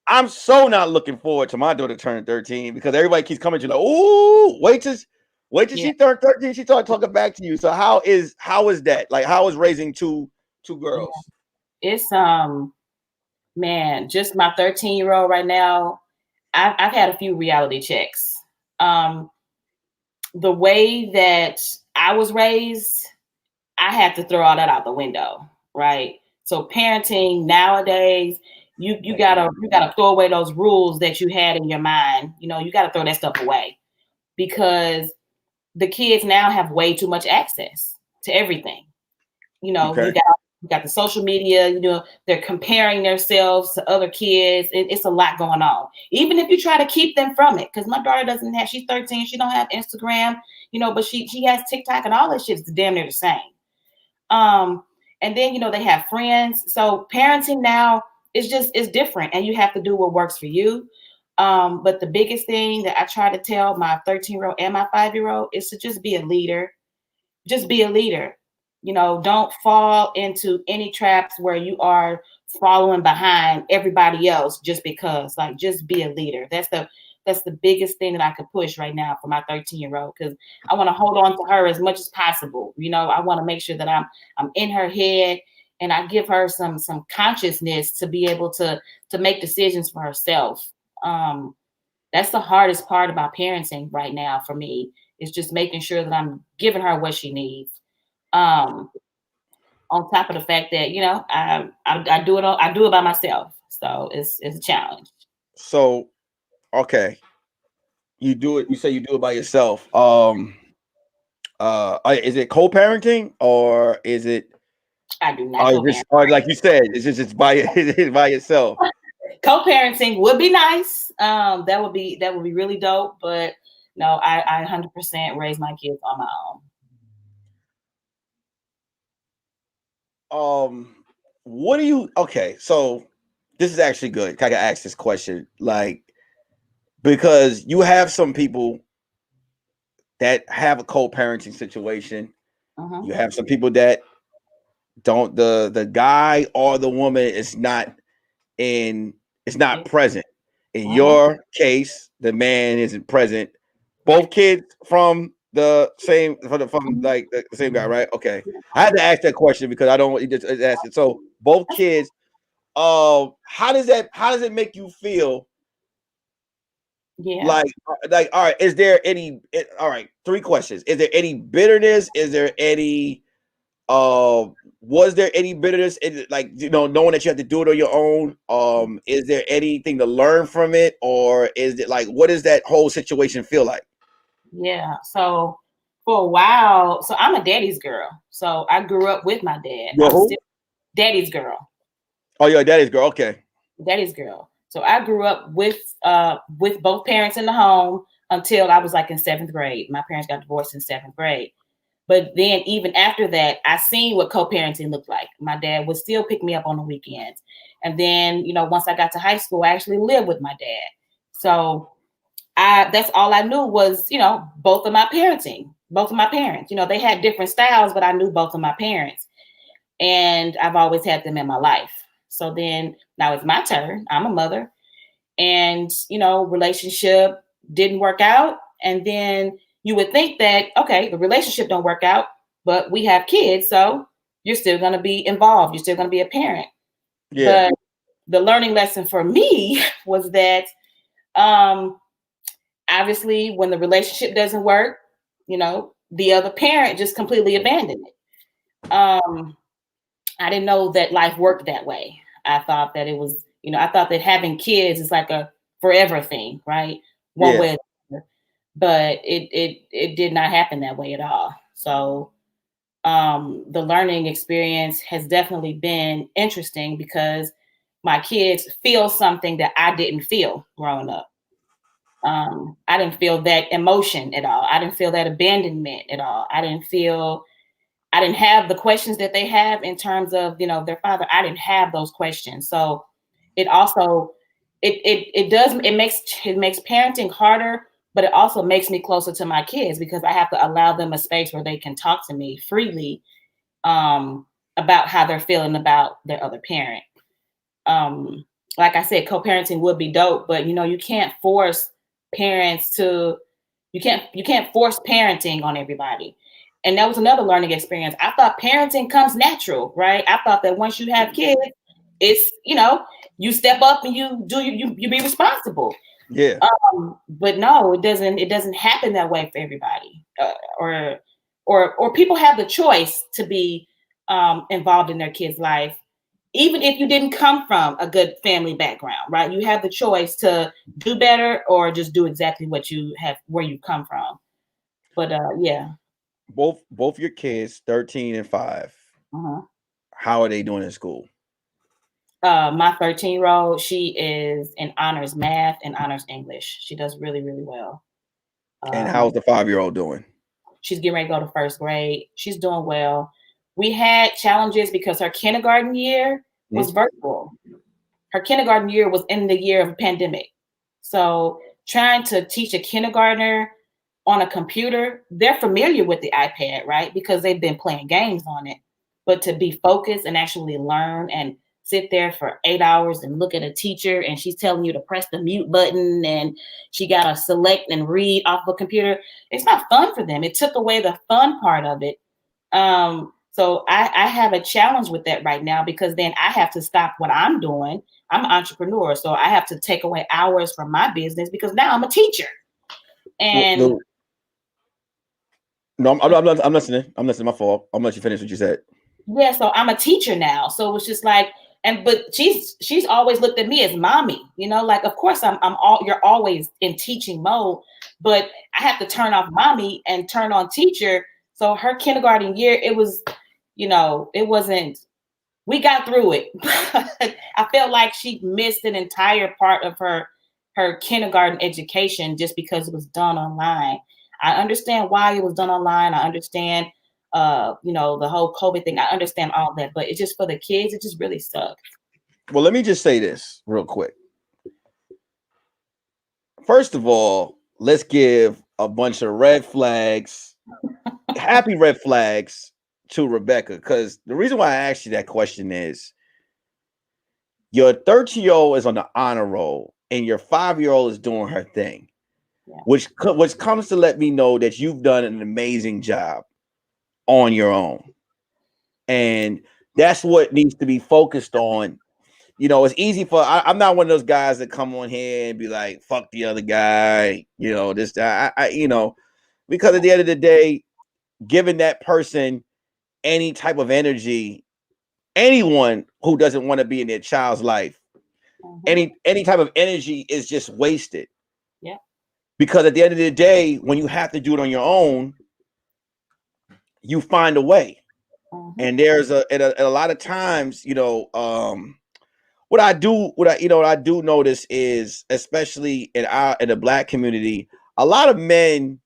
A: I'm so not looking forward to my daughter turning 13, because everybody keeps coming to you like, "Ooh, wait till she turn 13, she start talking back to you." So how is that? Like, how is raising two girls?
B: It's man, just my 13-year-old right now. I've had a few reality checks. The way that I was raised, I had to throw all that out the window, right? So parenting nowadays, you gotta throw away those rules that you had in your mind. You gotta throw that stuff away, because the kids now have way too much access to everything. You got the social media, they're comparing themselves to other kids. It's a lot going on. Even if you try to keep them from it, because my daughter she's 13, she don't have Instagram, but she has TikTok, and all that shit's damn near the same. And then, they have friends. So parenting now is different, and you have to do what works for you. But the biggest thing that I try to tell my 13-year-old and my 5-year-old is to just be a leader. Just be a leader. Don't fall into any traps where you are following behind everybody else just because. Like, just be a leader. That's the biggest thing that I could push right now for my 13-year-old, because I want to hold on to her as much as possible. I want to make sure that I'm in her head, and I give her some consciousness to be able to make decisions for herself. That's the hardest part about parenting right now for me, is just making sure that I'm giving her what she needs. on top of the fact that, you know, I do it all, I do it by myself. So it's a challenge.
A: So, okay, you do it. You say you do it by yourself. Is it co-parenting or is it?
B: I do not co-parent.
A: Or like you said, it's by it's by yourself.
B: Co-parenting would be nice. That would be really dope. But no, I 100% raise my kids on my own.
A: What do you? Okay, so this is actually good. I can ask this question, like, because you have some people that have a co-parenting situation. You have some people that don't. The guy or the woman is not in. It's not present. In your case, the man isn't present. Both kids from the same from like the same guy, right? Okay. I had to ask that question because I don't want you to ask it. So both kids, how does it make you feel?
B: Yeah.
A: Like, all right, is there any all right, three questions. Is there any bitterness? Is there any was there any bitterness in, like, you know, knowing that you have to do it on your own? Is there anything to learn from it, or is it like, what does that whole situation feel like?
B: Yeah. So for a while, so I'm a daddy's girl. So I grew up with my dad.
A: You're
B: I'm
A: who?
B: still daddy's girl.
A: Oh, you're a daddy's girl. Okay.
B: Daddy's girl. So I grew up with both parents in the home until I was like in seventh grade. My parents got divorced in seventh grade. But then even after that, I seen what co-parenting looked like. My dad would still pick me up on the weekends. And then, you know, once I got to high school, I actually lived with my dad. So that's all I knew was, you know, both of my parents. You know, they had different styles, but I knew both of my parents. And I've always had them in my life. So then now it's my turn. I'm a mother. And, you know, relationship didn't work out. And then you would think that, okay, the relationship don't work out, but we have kids. So you're still going to be involved. You're still going to be a parent.
A: Yeah.
B: But the learning lesson for me was that, obviously, when the relationship doesn't work, you know, the other parent just completely abandoned it. I didn't know that life worked that way. I thought that it was, you know, I thought that having kids is like a forever thing, right? One way or the other. But it did not happen that way at all. So the learning experience has definitely been interesting because my kids feel something that I didn't feel growing up. I didn't feel that emotion at all. I didn't feel that abandonment at all. I didn't have the questions that they have in terms of, you know, their father. I didn't have those questions. So it also it makes parenting harder, but it also makes me closer to my kids because I have to allow them a space where they can talk to me freely about how they're feeling about their other parent. Like I said, co-parenting would be dope, but you know, parents to you can't force parenting on everybody. And that was another learning experience. I thought parenting comes natural, right? I thought that once you have kids, it's, you know, you step up and you be responsible.
A: Yeah.
B: But no, it doesn't happen that way for everybody. Or people have the choice to be involved in their kids' life, even if you didn't come from a good family background, right? You have the choice to do better or just do exactly what you have where you come from. But yeah.
A: Both your kids, 13 and 5.
B: Uh-huh.
A: How are they doing in school?
B: My 13-year-old, she is in honors math and honors English. She does really, really well.
A: And how's the 5-year-old doing?
B: She's getting ready to go to first grade. She's doing well. We had challenges because her kindergarten year was virtual. Her kindergarten year was in the year of a pandemic. So trying to teach a kindergartner on a computer, they're familiar with the iPad, right? Because they've been playing games on it. But to be focused and actually learn and sit there for 8 hours and look at a teacher and she's telling you to press the mute button and she got to select and read off a computer, it's not fun for them. It took away the fun part of it. So I have a challenge with that right now because then I have to stop what I'm doing. I'm an entrepreneur, so I have to take away hours from my business because now I'm a teacher. And
A: no, I'm listening. I'm listening. My fault. I'm gonna let you finish what you said.
B: Yeah, so I'm a teacher now. So it was just like, but she's always looked at me as mommy, like of course I'm all you're always in teaching mode, but I have to turn off mommy and turn on teacher. So her kindergarten year, it was, it wasn't, we got through it. I felt like she missed an entire part of her kindergarten education just because it was done online. I understand why it was done online. I understand the whole COVID thing. I understand all that, but it's just for the kids, it just really sucked.
A: Well, let me just say this real quick. First of all, let's give a bunch of red flags, happy red flags to Rebecca. Because the reason why I asked you that question is your 13-year-old is on the honor roll and your 5-year-old is doing her thing,
B: Yeah.
A: which comes to let me know that you've done an amazing job on your own. And that's what needs to be focused on. It's easy I'm not one of those guys that come on here and be like, fuck the other guy, this, that. Because at the end of the day, giving that person any type of energy, anyone who doesn't want to be in their child's life, any type of energy is just wasted.
B: Yeah.
A: Because at the end of the day, when you have to do it on your own, you find a way. And there's a lot of times, what I do notice is, especially in the Black community, a lot of men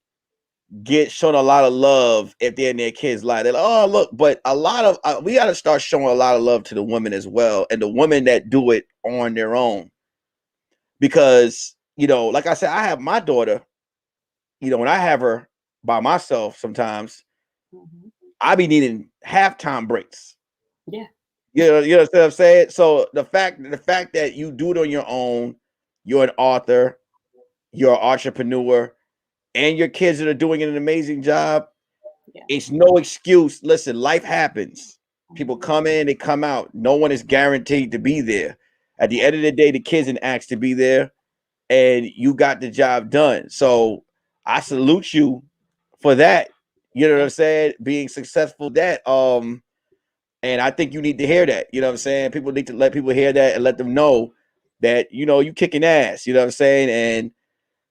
A: get shown a lot of love if they're in their kids' life. They're like, oh look, but a lot of we got to start showing a lot of love to the women as well, and the women that do it on their own. Because like I said, I have my daughter. When I have her by myself, sometimes I be needing halftime breaks.
B: Yeah.
A: You know what I'm saying? So the fact that you do it on your own, you're an author, you're an entrepreneur, and your kids are doing an amazing job. Yeah. It's no excuse. Listen, life happens. People come in, they come out. No one is guaranteed to be there. At the end of the day, the kids didn't ask to be there, and you got the job done. So I salute you for that. You know what I'm saying? Being successful at that. And I think you need to hear that. You know what I'm saying? People need to let people hear that and let them know that, you kicking ass. You know what I'm saying? And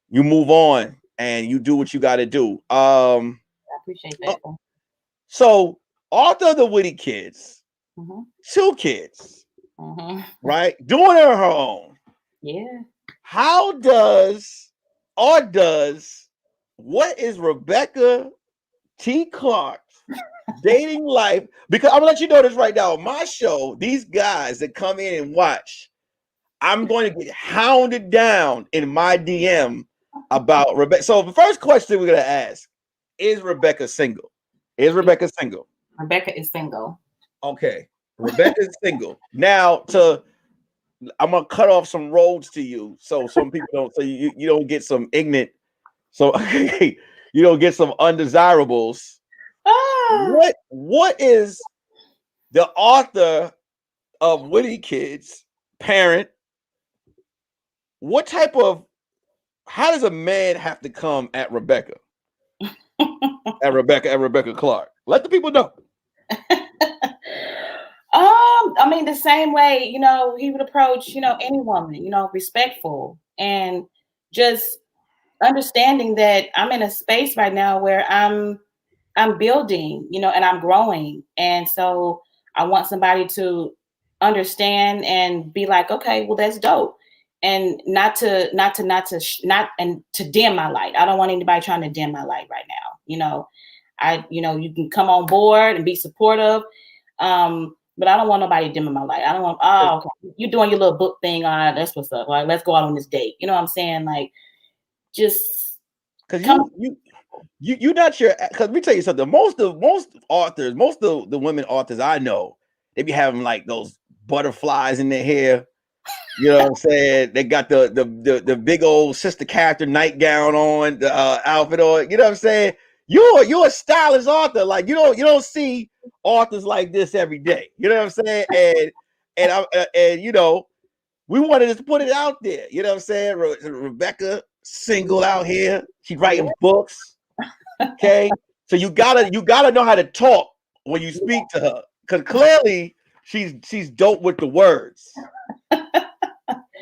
A: you move on and you do what you got to do.
B: I appreciate that.
A: So, author of the Witty Kids, 2 kids, right? Doing it on her own.
B: Yeah.
A: How what is Rebecca T. Clark's dating life? Because I'm gonna let you know this right now. On my show, these guys that come in and watch, I'm going to get hounded down in my DM about Rebecca. So the first question we're gonna ask is Rebecca single? Is Rebecca single?
B: Rebecca is single.
A: Okay, Rebecca is single. Now, I'm gonna cut off some roads to you, so some people don't. So you don't get some ignorant. So you don't get some undesirables. What is the author of Witty Kids, parent? What type of, how does a man have to come at Rebecca? at Rebecca Clark? Let the people know.
B: I mean, the same way, he would approach, any woman, respectful and just understanding that I'm in a space right now where I'm building, and I'm growing. And so I want somebody to understand and be like, okay, well, that's dope. And not to dim my light. I don't want anybody trying to dim my light right now. You can come on board and be supportive. But I don't want nobody dimming my light. I don't want, okay, you're doing your little book thing. All right, that's what's up. Like, let's go out on this date. You know what I'm saying? Like, just
A: because you're not sure. Because let me tell you something. Most authors, most of the women authors I know, they be having like those butterflies in their hair. You know what I'm saying? They got the big old sister character nightgown on, the outfit on. You know what I'm saying? You're a stylish author. Like you don't see authors like this every day. You know what I'm saying? And we wanted to put it out there. You know what I'm saying? Rebecca single out here. She's writing books. Okay, so you gotta know how to talk when you speak to her. because clearly she's dope with the words.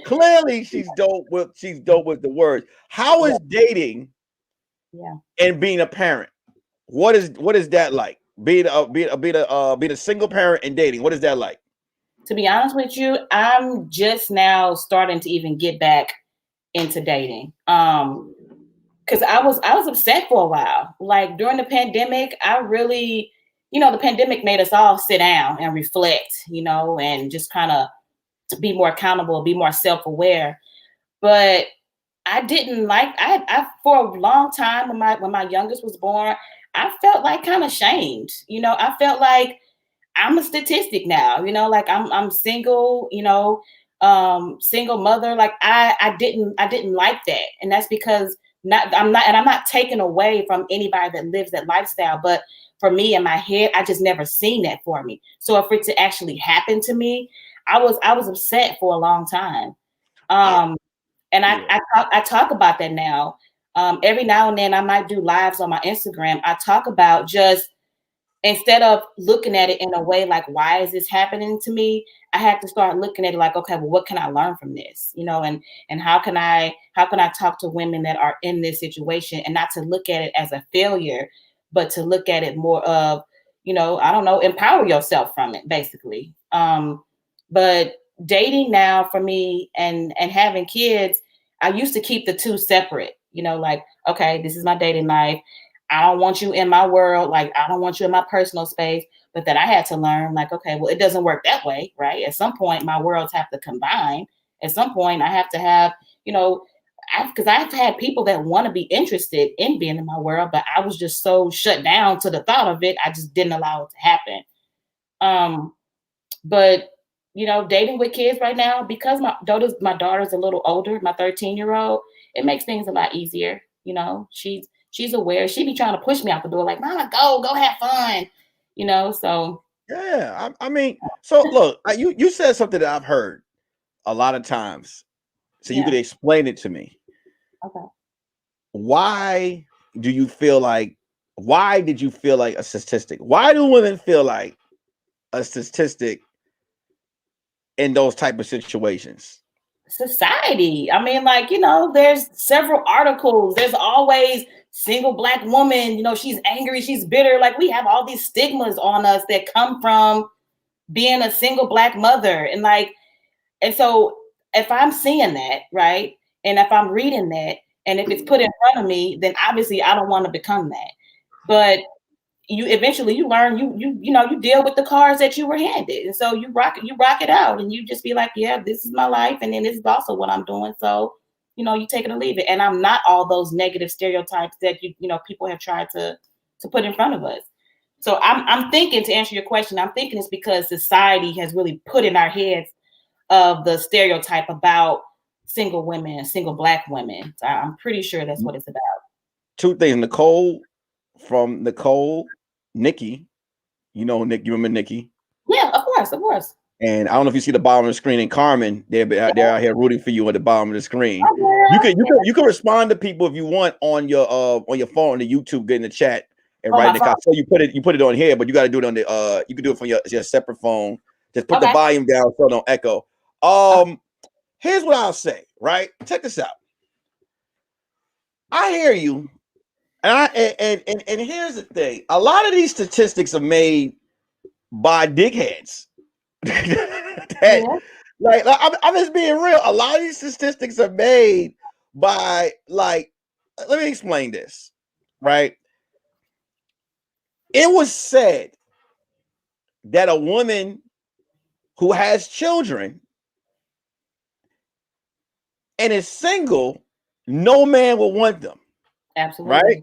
A: Clearly she's dope with the words. How is dating
B: Yeah.
A: and being a parent? What is that like? Being a single parent and dating. What is that like?
B: To be honest with you, I'm just now starting to even get back into dating. Because I was upset for a while. Like during the pandemic, I really, the pandemic made us all sit down and reflect, and just kind of to be more accountable, be more self-aware. But I didn't like I for a long time when my youngest was born, I felt like kind of shamed. I felt like I'm a statistic now, like I'm single, single mother. Like I didn't like that. And that's because I'm not taking away from anybody that lives that lifestyle, but for me in my head, I just never seen that for me. So for it to actually happen to me, I was upset for a long time. And I talk about that now. Every now and then I might do lives on my Instagram. I talk about just instead of looking at it in a way like, why is this happening to me? I had to start looking at it like, okay, well, what can I learn from this? And how can I talk to women that are in this situation and not to look at it as a failure, but to look at it more of, I don't know, empower yourself from it, basically. But dating now for me and having kids, I used to keep the two separate, like, okay, this is my dating life. I don't want you in my world. Like, I don't want you in my personal space. But then I had to learn, like, okay, well, it doesn't work that way, right? At some point, my worlds have to combine. At some point, I have to have, because I've had people that want to be interested in being in my world, but I was just so shut down to the thought of it. I just didn't allow it to happen. But dating with kids right now, because my daughter's a little older, my 13-year-old, it makes things a lot easier. She's aware. She be trying to push me out the door, like, Mama, go have fun. So
A: Yeah, I mean, so look, you said something that I've heard a lot of times. So you could explain it to me.
B: Okay.
A: Why did you feel like a statistic? Why do women feel like a statistic in those type of situations?
B: Society. I mean, like, there's several articles. There's always single Black woman, she's angry, she's bitter. Like, we have all these stigmas on us that come from being a single Black mother. And so if I'm seeing that, right, and if I'm reading that, and if it's put in front of me, then obviously I don't want to become that. But you eventually you learn, you deal with the cards that you were handed, and so you rock it out, and you just be like, yeah, this is my life, and then this is also what I'm doing. So you take it or leave it. And I'm not all those negative stereotypes that people have tried to put in front of us. So I'm thinking, to answer your question, I'm thinking it's because society has really put in our heads of the stereotype about single women, single Black women. So I'm pretty sure that's what it's about.
A: Two things. Nikki, Nick, you remember Nikki?
B: Yeah, of course.
A: And I don't know if you see the bottom of the screen. And Carmen, they're out here rooting for you at the bottom of the screen. You can respond to people if you want on your phone, on the YouTube, get in the chat and write in the comments. So you put it on here, but you got to do it on the you can do it from your separate phone. Just put the volume down so it don't echo. Here's what I'll say. Right, check this out. I hear you. And here's the thing: a lot of these statistics are made by dickheads. Like I'm just being real. A lot of these statistics are made by let me explain this. Right? It was said that a woman who has children and is single, no man will want them.
B: Absolutely.
A: Right?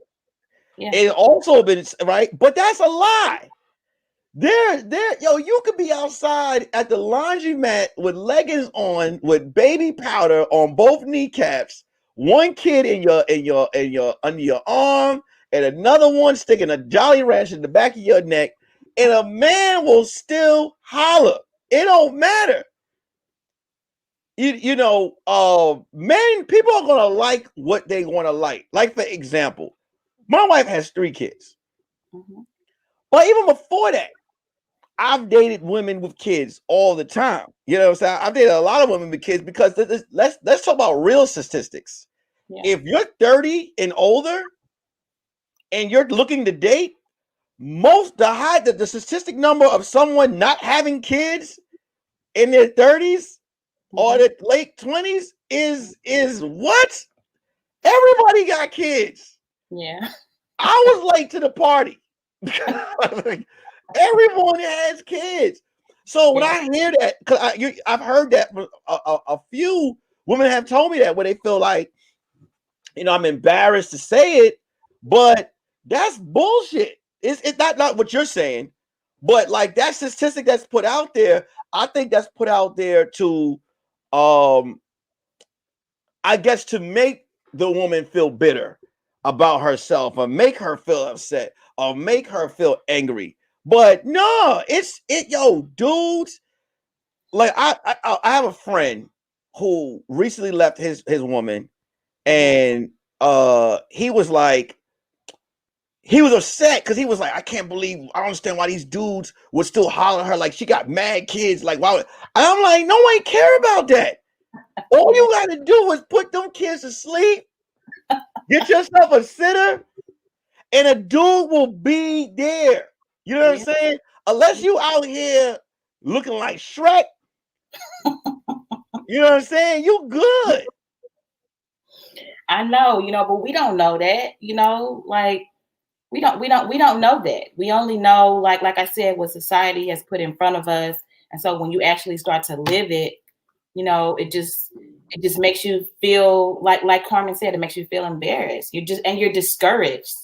A: Yeah. It also been right, but that's a lie. You could be outside at the laundromat with leggings on, with baby powder on both kneecaps, one kid in your under your arm, and another one sticking a Jolly Rancher in the back of your neck, and a man will still holler. It don't matter. Men, people are gonna like what they want to like. Like, for example, my wife has 3 kids. Mm-hmm. But even before that, I've dated women with kids all the time. You know what I'm saying? I've dated a lot of women with kids because let's talk about real statistics.
B: Yeah.
A: If you're 30 and older and you're looking to date, the statistic number of someone not having kids in their 30s or their late 20s is what? Everybody got kids.
B: Yeah.
A: I was late to the party. Everyone has kids. So when I hear that, because I've heard that from a few women have told me that, where they feel like, I'm embarrassed to say it, but that's bullshit. It's not what you're saying, but like that statistic that's put out there, I think that's put out there to, I guess, to make the woman feel bitter about herself, or make her feel upset, or make her feel angry. But no, yo, dudes. Like I have a friend who recently left his woman, and he was upset because he was like, I can't believe, I don't understand why these dudes would still holler at her like she got mad kids. Like, why? I'm like, no one care about that. All you got to do is put them kids to sleep, get yourself a sitter, and a dude will be there. You know what I'm saying? Unless you out here looking like Shrek, you know what I'm saying? You good.
B: I know, but we don't know that, like we don't know that. We only know, like I said, what society has put in front of us. And so when you actually start to live it, it just makes you feel like Carmen said, it makes you feel embarrassed. You're discouraged.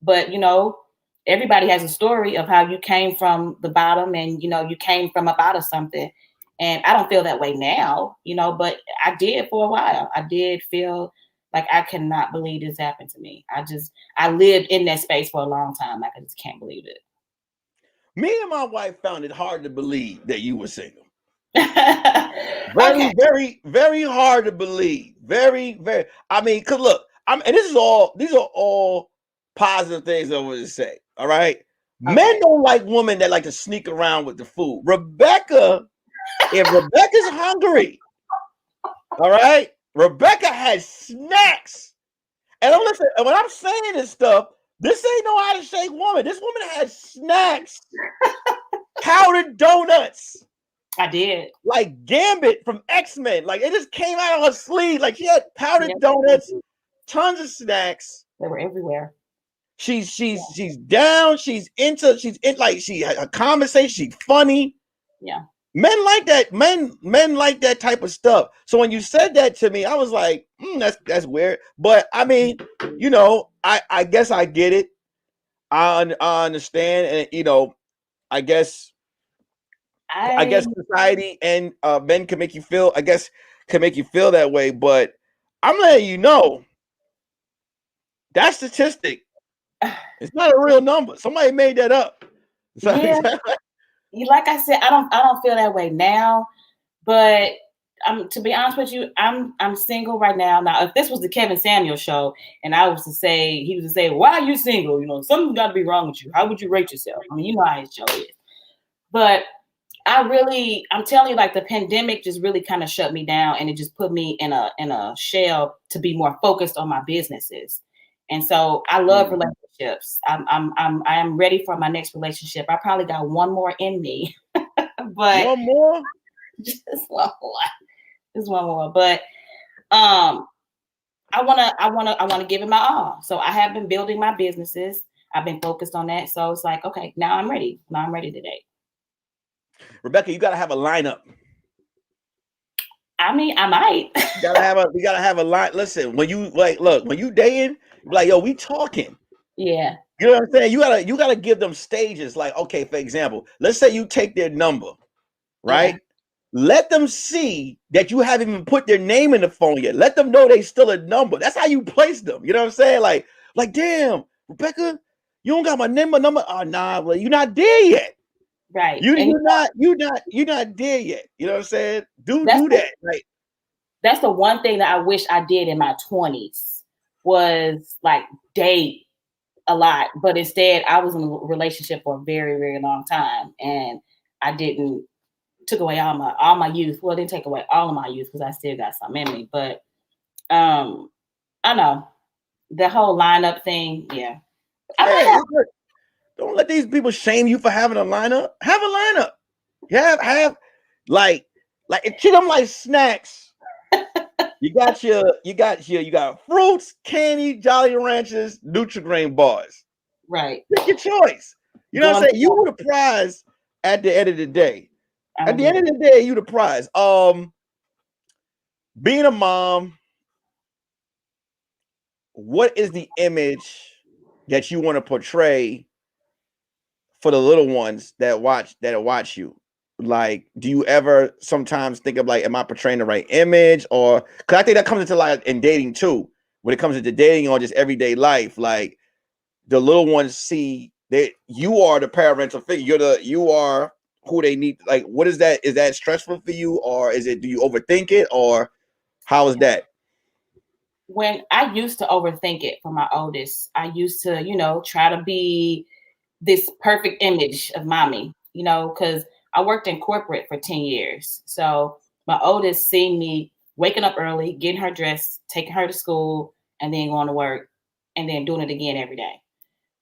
B: But everybody has a story of how you came from the bottom, and you came from up out of something. And I don't feel that way now, but I did for a while. I did feel like I cannot believe this happened to me. I lived in that space for a long time. Like, I just can't believe it.
A: Me and my wife found it hard to believe that you were single.
B: Okay.
A: Very, very hard to believe. Very, very. I mean, cause look, and these are all positive things I want to say. All right. Okay. Men don't like women that like to sneak around with the food. Rebecca, if Rebecca's hungry, all right, Rebecca has snacks. And listen, and when I'm saying this stuff, this ain't no out of shape woman. This woman had snacks, powdered donuts.
B: I did.
A: Like Gambit from X-Men. Like, it just came out of her sleeve. Like, she had powdered donuts, tons of snacks.
B: They were everywhere.
A: She's down. She's in like, she had a conversation. She's funny.
B: Yeah.
A: Men like that. Men like that type of stuff. So when you said that to me, I was like, that's weird. But I mean, I guess I get it. I understand, and I guess society and men can make you feel, that way. But I'm letting you know that statistic, it's not a real number. Somebody made that up. So,
B: yeah. Like I said, I don't feel that way now. But to be honest with you, I'm single right now. Now, if this was the Kevin Samuels show, and he was to say, why are you single? Something's got to be wrong with you. How would you rate yourself? I mean, you know how his show is. But I'm telling you, like, the pandemic just really kind of shut me down, and it just put me in a shell to be more focused on my businesses. And so I love relationships. I'm ready for my next relationship. I probably got one more in me, but
A: one more,
B: just one more. But I want to give it my all. So I have been building my businesses. I've been focused on that. So it's like, okay, now I'm ready. Now I'm ready today.
A: Rebecca, you gotta have a lineup.
B: I mean, I might.
A: You gotta have a line. Listen, when you when you dating, you're like, yo, we talking.
B: Yeah.
A: You know what I'm saying? You gotta give them stages. Like, okay, for example, let's say you take their number, right? Yeah. Let them see that you haven't even put their name in the phone yet. Let them know they still a number. That's how you place them. You know what I'm saying? Like, damn, Rebecca, you don't got my number. Oh, nah, well, you're not there yet.
B: Right.
A: You're not there yet. You know what I'm saying? Do that. Right.
B: That's the one thing that I wish I did in my 20s was like date a lot, but instead I was in a relationship for a very, very long time, and I didn't took away all my youth. Well, it didn't take away all of my youth because I still got some in me, but I know the whole lineup thing. Yeah, I might
A: Yeah,
B: have.
A: don't let these people shame you for having a lineup. Have a lineup. Have like treat them like snacks. You got fruits, candy, Jolly Ranchers, Nutri-Grain bars.
B: Right.
A: Pick your choice. You know what
B: Going.
A: I'm saying? You the prize at the end of the day.
B: I'm
A: At
B: gonna
A: the
B: do
A: end of
B: that.
A: the day, you the prize. Being a mom, what is the image that you want to portray for the little ones that watch you? Like, do you ever sometimes think of like, am I portraying the right image? Or because I think that comes into like in dating too. When it comes into dating or just everyday life, like the little ones see that you are the parental figure. You are who they need. Like, what is that? Is that stressful for you, or is it? Do you overthink it, or how is that?
B: When I used to overthink it for my oldest, I used to, try to be this perfect image of mommy, because I worked in corporate for 10 years. So my oldest seen me waking up early, getting her dressed, taking her to school, and then going to work, and then doing it again every day.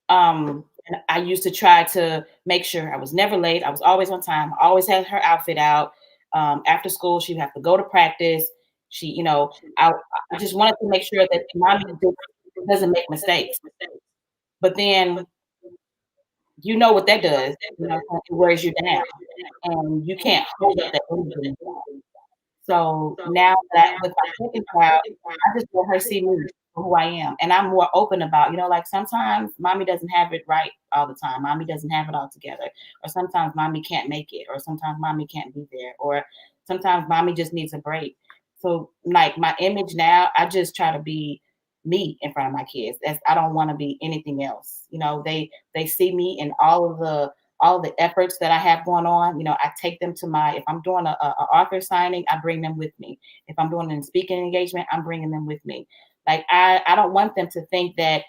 B: And I used to try to make sure I was never late. I was always on time. I always had her outfit out. After school, she'd have to go to practice. She, I just wanted to make sure that mommy doesn't make mistakes. But then you know what that does. It wears you down, and you can't hold up that energy anymore. So now that with my second child, I just let her see me for who I am. And I'm more open about, like sometimes mommy doesn't have it right all the time. Mommy doesn't have it all together. Or sometimes mommy can't make it. Or sometimes mommy can't be there. Or sometimes mommy just needs a break. So like my image now, I just try to be me in front of my kids. I don't want to be anything else. They see me in all the efforts that I have going on. I take them to if I'm doing a author signing, I bring them with me. If I'm doing a speaking engagement, I'm bringing them with me. Like I don't want them to think that,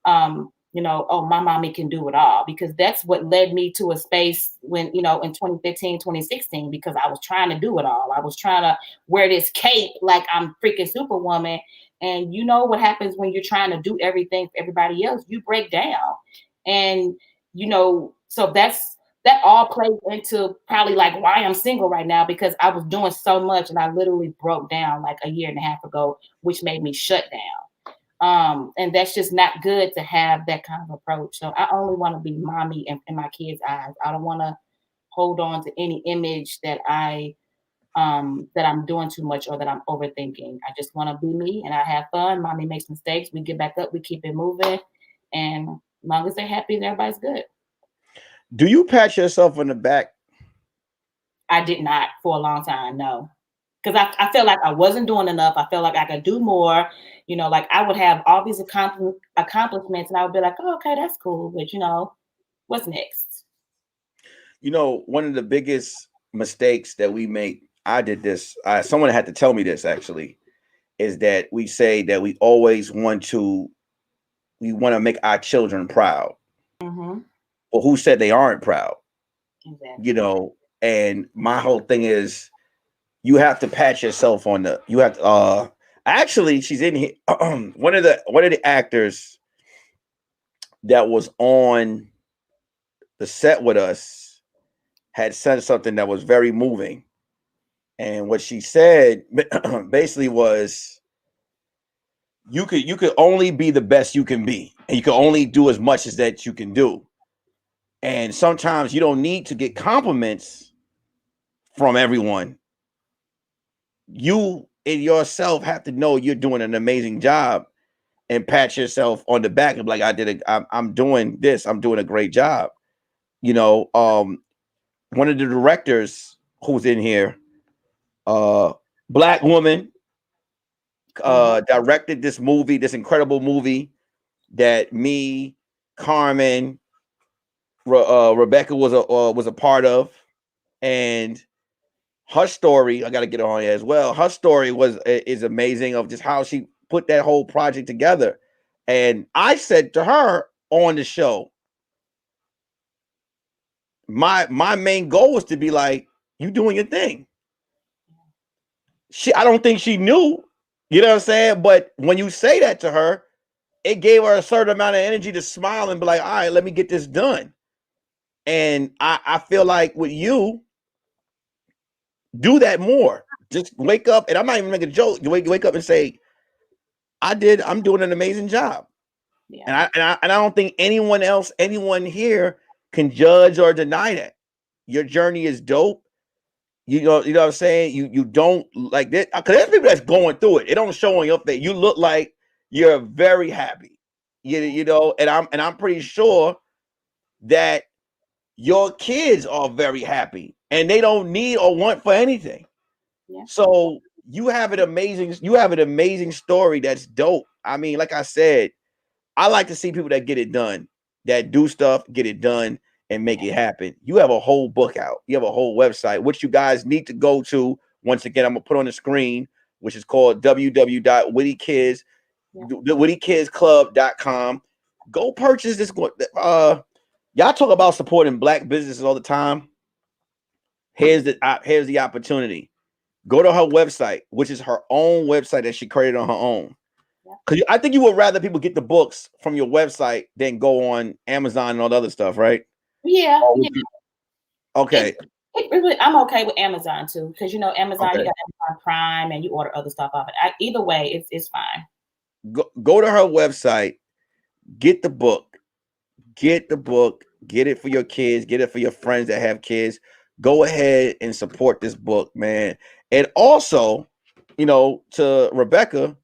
B: oh, my mommy can do it all, because that's what led me to a space when, in 2015, 2016, because I was trying to do it all. I was trying to wear this cape like I'm freaking superwoman. And you know what happens when you're trying to do everything for everybody else? You break down. And so that all plays into probably like why I'm single right now, because I was doing so much and I literally broke down like a year and a half ago, which made me shut down. And that's just not good to have that kind of approach. So I only want to be mommy in my kids' eyes. I don't want to hold on to any image that I'm doing too much or that I'm overthinking. I just want to be me and I have fun. Mommy makes mistakes. We get back up. We keep it moving. And as long as they're happy, everybody's good.
A: Do you pat yourself on the back?
B: I did not for a long time, no. Because I felt like I wasn't doing enough. I felt like I could do more. Like I would have all these accomplishments and I would be like, oh, okay, that's cool. But, what's next?
A: One of the biggest mistakes that we make, I did this, someone had to tell me this actually, is that we say that we always we want to make our children proud.
B: Mm-hmm.
A: Well, who said they aren't proud?
B: Exactly.
A: And my whole thing is you have to pat yourself on you have to, actually she's in here. One of the actors that was on the set with us had said something that was very moving. And what she said basically was you could only be the best you can be, and you can only do as much as that you can do. And sometimes you don't need to get compliments from everyone. You in yourself have to know you're doing an amazing job and pat yourself on the back and be like, I'm doing this. I'm doing a great job. One of the directors who's in here, black woman, directed this movie, this incredible movie that me, Carmen, Rebecca was a part of, and her story. I got to get on here as well. Her story is amazing of just how she put that whole project together. And I said to her, on the show, my main goal was to be like, you doing your thing. I don't think she knew, you know what I'm saying? But when you say that to her, it gave her a certain amount of energy to smile and be like, all right, let me get this done. And I feel like with you, do that more. Just wake up, and I'm not even making a joke. You wake up and say, I'm doing an amazing job.
B: Yeah.
A: And I don't think anyone here can judge or deny that. Your journey is dope. You know what I'm saying? You don't like that, because there's people that's going through it. It don't show on your face. You look like you're very happy. You know, and I'm pretty sure that your kids are very happy and they don't need or want for anything.
B: Yeah.
A: So you have an amazing story that's dope. I mean, like I said, I like to see people that get it done, that do stuff, get it done, and make it happen. You have a whole book out. You have a whole website, which you guys need to go to. Once again, I'm gonna put on the screen, which is called www.wittykidsclub.com. Go purchase this. Y'all talk about supporting Black businesses all the time. Here's the opportunity. Go to her website, which is her own website that she created on her own. Because I think you would rather people get the books from your website than go on Amazon and all the other stuff, right?
B: Yeah.
A: Okay.
B: I'm okay with Amazon too, because you know Amazon, you got Amazon Prime, and you order other stuff off it. Either way, it's fine.
A: Go to her website, get the book, get it for your kids, get it for your friends that have kids. Go ahead and support this book, man. And also, to Rebecca,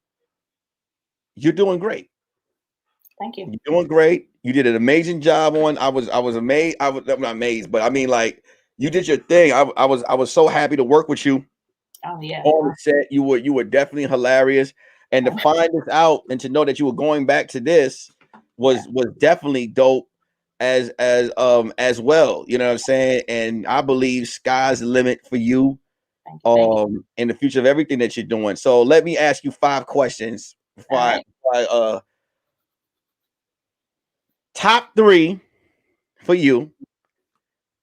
A: you're doing great.
B: Thank you.
A: You're doing great. You did an amazing job on. I was amazed. I'm not amazed, but I mean, like, you did your thing. I was so happy to work with you.
B: Oh yeah.
A: On the set, you were definitely hilarious. And to find this out and to know that you were going back to this was definitely dope as well. You know what I'm saying? And I believe sky's the limit for you. In the future of everything that you're doing. So let me ask you 5 questions before I top 3 for you.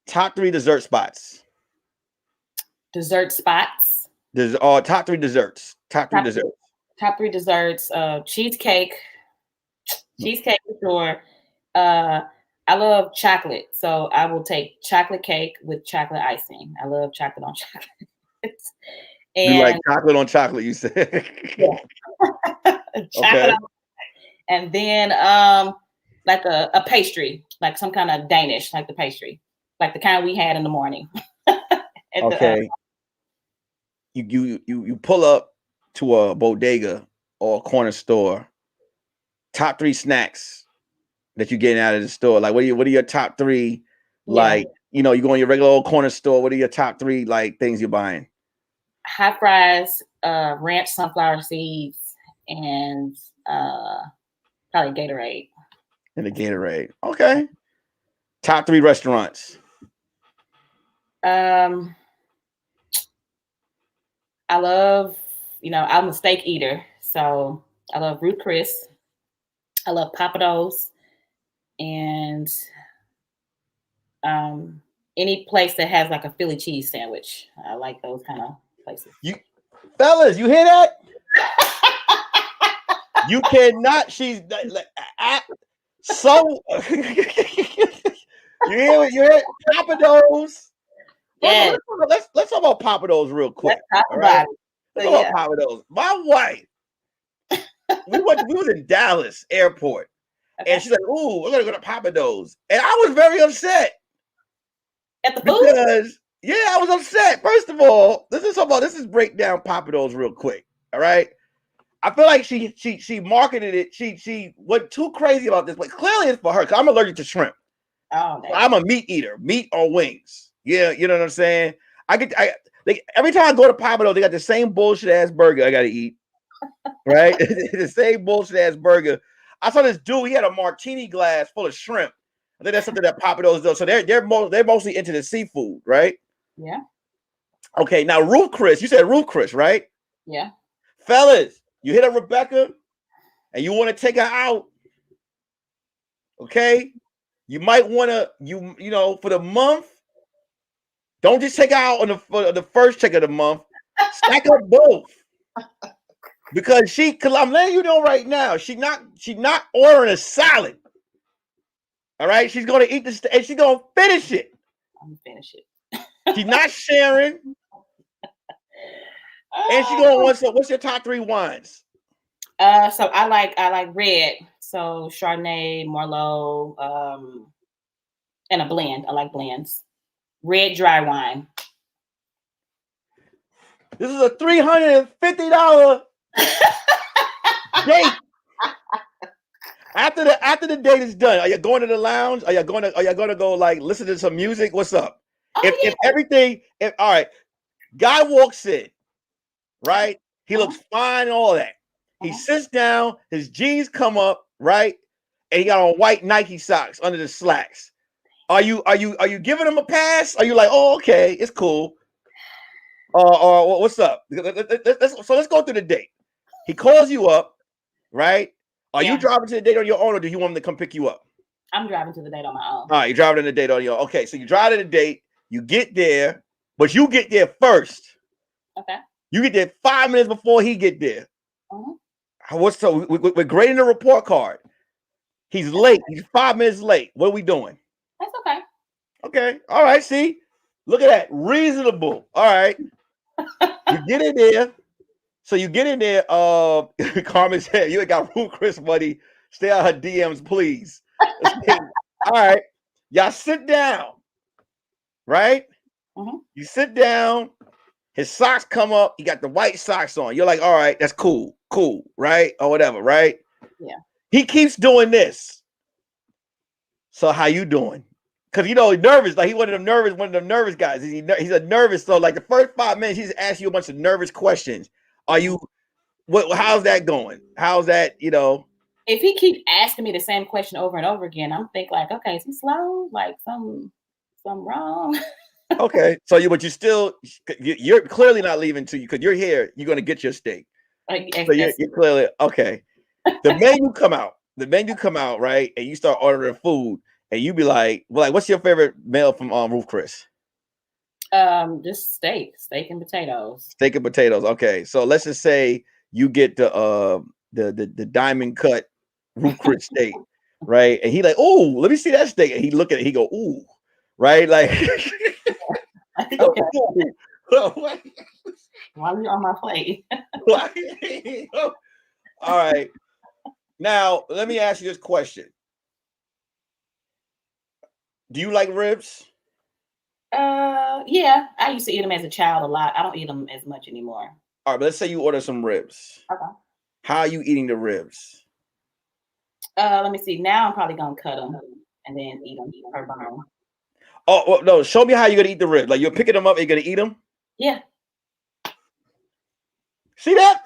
A: Top 3 dessert spots.
B: Dessert spots.
A: There's top 3 desserts. Top 3 desserts.
B: Top 3 desserts. Cheesecake. Cheesecake for sure. I love chocolate, so I will take chocolate cake with chocolate icing. I love chocolate on chocolate.
A: You like chocolate on chocolate, you said.
B: Yeah. Chocolate on, and then like a pastry, like some kind of Danish, like the pastry, like the kind we had in the morning.
A: You pull up to a bodega or a corner store. Top 3 snacks that you're getting out of the store. Like, what are your top 3? Like, you go in your regular old corner store. What are your top 3 like things you're buying?
B: Hot fries, ranch sunflower seeds, and probably Gatorade.
A: And the Gatorade. Okay. Top 3 restaurants.
B: I love, I'm a steak eater, so I love Ruth Chris. I love Papados, and any place that has like a Philly cheese sandwich. I like those kind of places.
A: Fellas, you hear that? You cannot. She's like, so. You hear it? Papados.
B: Yeah.
A: Let's talk about Papados real quick.
B: Let's talk about it.
A: Let's talk about Papados. My wife. We was in Dallas airport, and she's like, "Ooh, we're gonna go to Papados," and I was very upset
B: at the food.
A: Because I was upset. First of all, this is break down Papados real quick. All right, I feel like she marketed it. She went too crazy about this, but clearly it's for her because I'm allergic to shrimp.
B: Oh,
A: so I'm a meat eater, meat or wings. Yeah, you know what I'm saying. Every time I go to Papados, they got the same bullshit ass burger I got to eat. Right, the same bullshit ass burger. I saw this dude. He had a martini glass full of shrimp. I think that's something that Papados does. So they're mostly into the seafood, right?
B: Yeah.
A: Okay, now Ruth Chris. You said Ruth Chris, right?
B: Yeah.
A: Fellas, you hit a Rebecca, and you want to take her out. Okay, you might want to you know for the month. Don't just take out on the first check of the month. Stack up both because because I'm letting you know right now, she's not ordering a salad. All right, she's gonna eat this and she's gonna finish it.
B: I'm gonna finish it.
A: She's not sharing, and she's gonna want some. What's your top 3 wines?
B: So I like red. So Chardonnay, Merlot, and a blend. I like blends. Red dry wine.
A: This is a $350 date. After the date is done, are you going to the lounge? Are you gonna go like listen to some music? What's up? If everything, all right, guy walks in, right? He looks fine and all that. He sits down, his jeans come up, right? And he got on white Nike socks under the slacks. Are you giving him a pass? Are you like, oh, okay, it's cool? Or what's up? So let's go through the date. He calls you up, right? Are you driving to the date on your own, or do you want him to come pick you up?
B: I'm driving to the date on my own.
A: All right, you're driving to the date on your own. Okay, so you drive to the date, you get there, but you get there first.
B: Okay.
A: You get there 5 minutes before he get there. We're grading the report card. He's late. He's 5 minutes late. What are we doing?
B: That's okay.
A: Okay. All right. See, look at that. Reasonable. All right. You get in there. So you get in there. Carmen said, "You ain't got Ruth Chris money. Stay out her DMs, please." All right. Y'all sit down. Right. You sit down. His socks come up. He got the white socks on. You're like, all right, that's cool, right? Or whatever, right?
B: Yeah.
A: He keeps doing this. So how you doing? Because nervous. Like he's one of them nervous guys. He's a nervous. So like the first 5 minutes, he's asking you a bunch of nervous questions. Are you? How's that going? How's that?
B: If he keeps asking me the same question over and over again, I'm thinking like, okay, is he slow? Like something wrong.
A: Okay, so you're clearly not leaving to you because you're here. You're gonna get your steak. So you're clearly okay. The menu come out, right? And you start ordering food, and you be like, what's your favorite meal from Ruth Chris?
B: Just steak and potatoes.
A: Steak and potatoes. Okay, so let's just say you get the diamond cut Ruth Chris steak, right? And he like, oh, let me see that steak. And he look at it, he go, ooh, right, like.
B: Okay. Why are you on my plate?
A: All right. Now, let me ask you this question. Do you like ribs?
B: Yeah. I used to eat them as a child a lot. I don't eat them as much anymore.
A: All right, but let's say you order some ribs.
B: Okay.
A: How are you eating the ribs?
B: Let me see. Now I'm probably gonna cut them and then eat them per bone.
A: Oh, well, no, show me how you're gonna eat the ribs. Like you're picking them up and you're gonna eat them?
B: Yeah.
A: See that?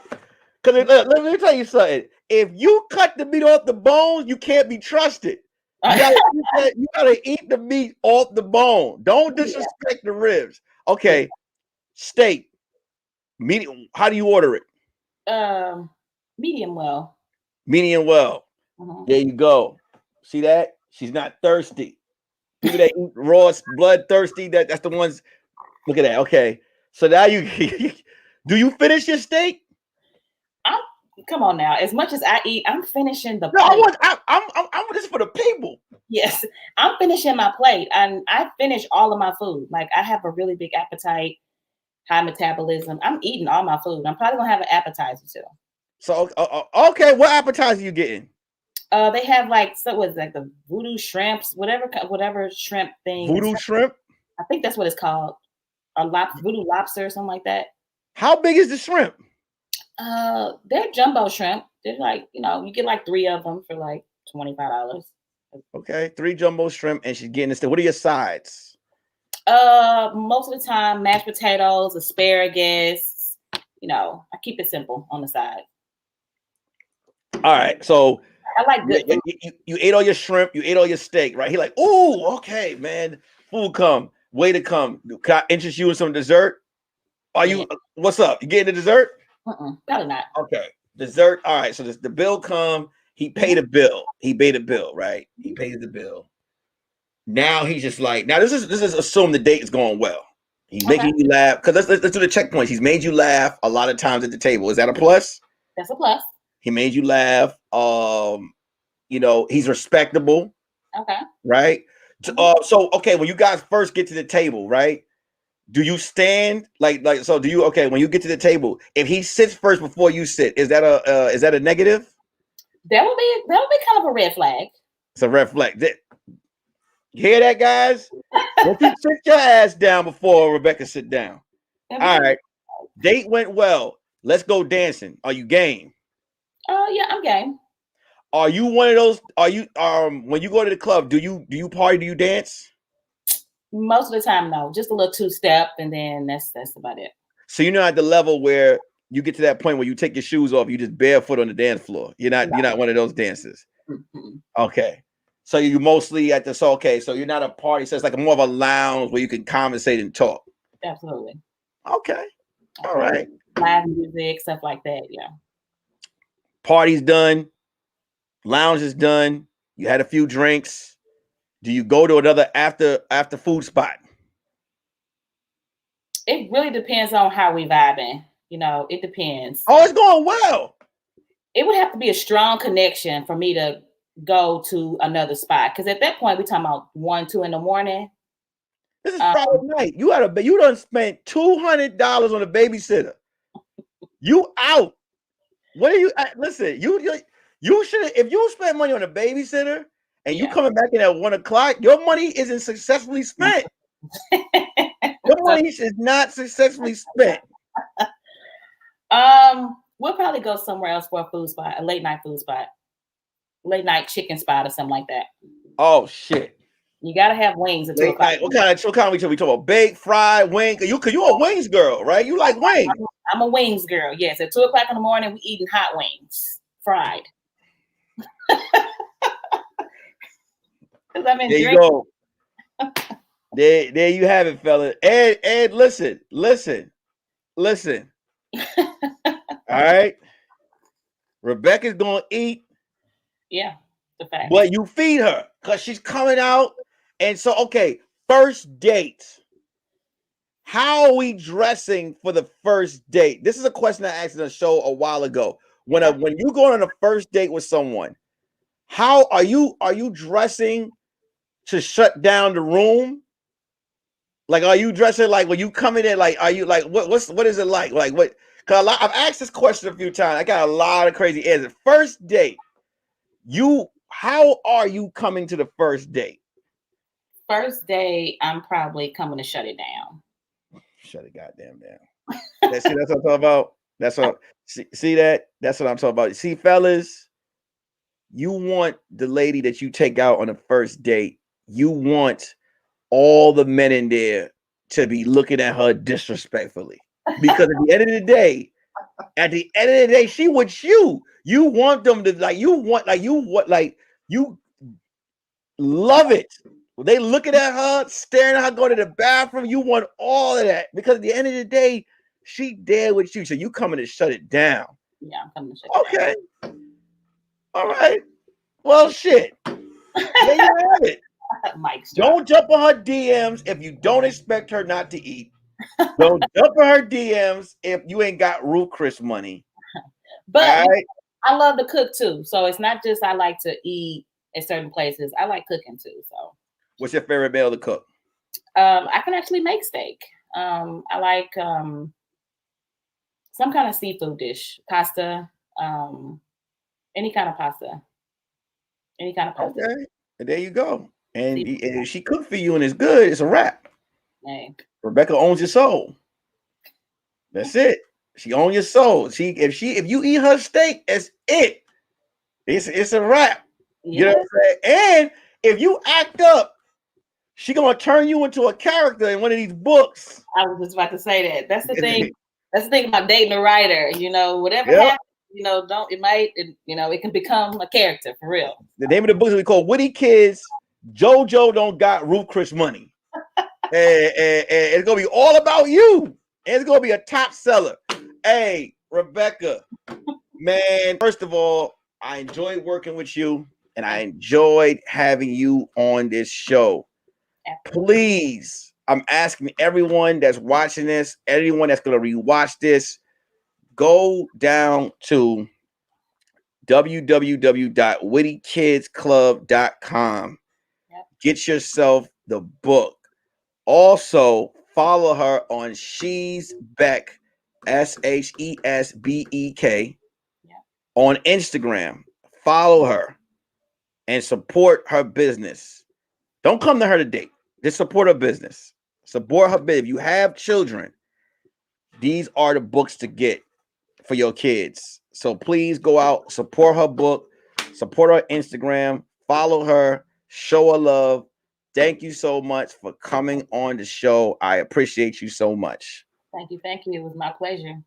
A: Because let me tell you something. If you cut the meat off the bones, you can't be trusted. You gotta eat the meat off the bone. Don't disrespect the ribs. Okay. Steak. Medium. How do you order it?
B: Medium well.
A: Medium well. There you go. See that? She's not thirsty. People that eat raw, bloodthirsty, that's the ones. Look at that. Okay. So now do you finish your steak?
B: Come on now. As much as I eat, I'm finishing the
A: plate. I'm this for the people.
B: Yes. I'm finishing my plate. And I finish all of my food. Like I have a really big appetite, high metabolism. I'm eating all my food. I'm probably gonna have an appetizer too.
A: So okay, what appetizer you getting?
B: They have like the voodoo shrimps, whatever shrimp thing.
A: Voodoo shrimp?
B: I think that's what it's called. Or voodoo lobster or something like that.
A: How big is the shrimp?
B: They're jumbo shrimp. They're like, you get like 3 of them for like $25.
A: Okay, 3 jumbo shrimp, and she's getting this. What are your sides?
B: Most of the time, mashed potatoes, asparagus. I keep it simple on the side.
A: All right, so
B: I like good food.
A: You ate all your shrimp, you ate all your steak, right? He like, ooh, okay, man. Food come, way to come. Can I interest you in some dessert? What's up? You getting the dessert?
B: Probably not.
A: Okay, dessert. All right, so the bill come. He paid a bill. He paid a bill, right? He pays the bill. Now he's just like, now this is assume the date is going well. He's making you laugh because let's do the checkpoints. He's made you laugh a lot of times at the table. Is that a plus?
B: That's a plus.
A: He made you laugh. You know, he's respectable.
B: Okay.
A: Right. So okay, when you guys first get to the table, right? Do you stand like so? Do you when you get to the table? If he sits first before you sit, is that a negative?
B: That would be kind of a red flag.
A: It's a red flag. You hear that, guys? Don't you sit your ass down before Rebecca sit down. All right. Date went well. Let's go dancing. Are you game?
B: Yeah, I'm game.
A: Are you one of those? Are you when you go to the club, do you party? Do you dance?
B: Most of the time, no. Just a little two-step, and then that's about it.
A: So you're not at the level where you get to that point where you take your shoes off, you just barefoot on the dance floor. You're not one of those dancers.
B: Mm-hmm.
A: Okay. So you mostly at the so you're not a party, so it's like more of a lounge where you can conversate and talk.
B: Absolutely.
A: Okay. All right.
B: Live music, stuff like that. Yeah.
A: Party's done. Lounge is done. You had a few drinks. Do you go to another after food spot?
B: It really depends on how we vibing. You know, it depends.
A: Oh, it's going well.
B: It would have to be a strong connection for me to go to another spot, because at that point we're talking about 1, 2 in the morning.
A: This is Friday night. You done spent $200 on a babysitter. You out. What are you? Listen, you should, if you spend money on a babysitter and you coming back in at 1 o'clock, your money isn't successfully spent. Your money is not successfully spent.
B: We'll probably go somewhere else for a food spot, a late night food spot. Late night chicken spot or something like that.
A: Oh shit!
B: You gotta have wings at 2 o'clock.
A: What kind of we talking about? Baked, fried, wing? You a wings girl, right? You like wings?
B: I'm a wings girl. Yes, at 2 o'clock in the morning, we eating hot wings, fried.
A: There you go. There you have it, fella. Ed, listen. All right, Rebecca's gonna eat.
B: Yeah, the fact.
A: But you feed her because she's coming out. And so, first date. How are we dressing for the first date? This is a question I asked in a show a while ago. When you go on a first date with someone, how are you dressing to shut down the room? Like, are you dressing like when you come in? Like, are you like what is it like? Like what? Because I've asked this question a few times. I got a lot of crazy answers. First date. How are you coming to the first date?
B: First date, I'm probably coming to shut it down.
A: Shut it goddamn down. That's what I'm talking about. That's what see that? That's what I'm talking about. See, fellas, you want the lady that you take out on a first date, you want all the men in there to be looking at her disrespectfully. Because at the end of the day, she with you. You want them to you love it. They looking at her, staring at her, going to the bathroom. You want all of that because at the end of the day, she there with you. So you coming to shut it down.
B: Yeah, I'm coming to shut it down.
A: Okay. All right. Well, shit. There you have it.
B: Mike's
A: don't jump on her DMs if you don't expect her not to eat. Don't jump on her DMs if you ain't got Ruth Chris money.
B: But I love to cook too. So it's not just I like to eat at certain places. I like cooking too. So
A: what's your favorite meal to cook?
B: I can actually make steak. I like some kind of seafood dish, pasta, any kind of pasta.
A: Okay, and there you go. And if she cooked for you and it's good, it's a wrap.
B: Hey.
A: Rebecca owns your soul. That's it. She owns your soul. If you eat her steak, that's it. It's a wrap.
B: Yeah.
A: You know what I'm saying? And if you act up, she gonna turn you into a character in one of these books.
B: I was just about to say that. That's the thing. That's the thing about dating a writer. You know, whatever happens, it can become a character for real.
A: The name of the book is we call Witty Kids. JoJo don't got Ruth Chris money. and it's gonna be all about you. And it's gonna be a top seller. Hey, Rebecca, man, first of all, I enjoyed working with you, and I enjoyed having you on this show. Please, I'm asking everyone that's watching this, anyone that's going to rewatch this, go down to www.wittykidsclub.com. Get yourself the book. Also, follow her on She's Beck, SHESBEK, on Instagram. Follow her and support her business. Don't come to her to date. Just support her business. Support her business. If you have children, these are the books to get for your kids. So please go out, support her book, support her Instagram, follow her, show her love. Thank you so much for coming on the show. I appreciate you so much.
B: Thank you. Thank you. It was my pleasure.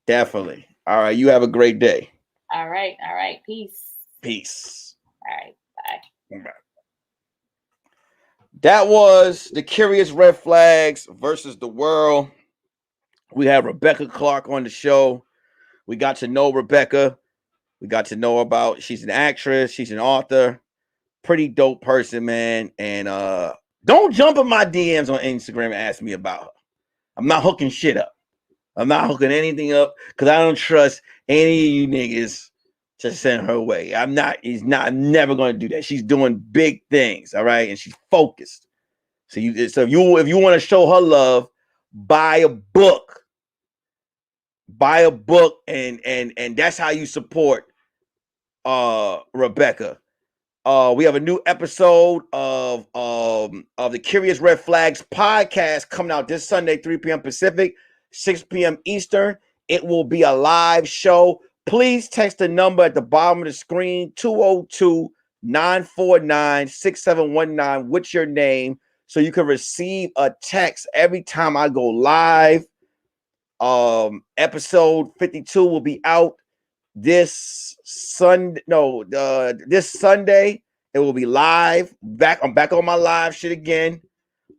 A: Definitely. All right. You have a great day.
B: All right. All right. Peace.
A: Peace.
B: All right. Bye.
A: Bye. That was the Curious Red Flags versus the World. We have Rebecca Clark on the show. We got to know Rebecca. We got to know about, she's an actress, she's an author, pretty dope person, man. And don't jump in my DMs on Instagram and ask me about her. I'm not hooking shit up. I'm not hooking anything up because I don't trust any of you niggas to send her way. I'm never gonna do that. She's doing big things, all right, and she's focused. So if you want to show her love, buy a book. Buy a book, and that's how you support Rebecca. We have a new episode of the Curious Red Flags podcast coming out this Sunday, 3 p.m. Pacific, 6 p.m. Eastern. It will be a live show. Please text the number at the bottom of the screen, 202-949-6719 with your name, so you can receive a text every time I go live. Episode 52 will be out this Sunday. This Sunday it will be live. I'm back on my live shit again.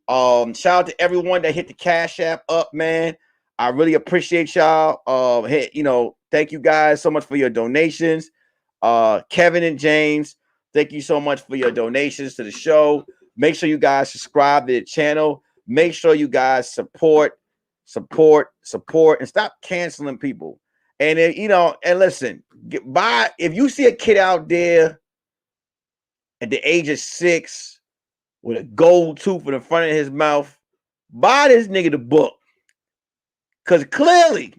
A: Shout out to everyone that hit the Cash App up, man. I really appreciate y'all. Thank you guys so much for your donations. Kevin and James, thank you so much for your donations to the show. Make sure you guys subscribe to the channel. Make sure you guys support, and stop canceling people. And and listen, if you see a kid out there at the age of 6 with a gold tooth in the front of his mouth, buy this nigga the book. Because clearly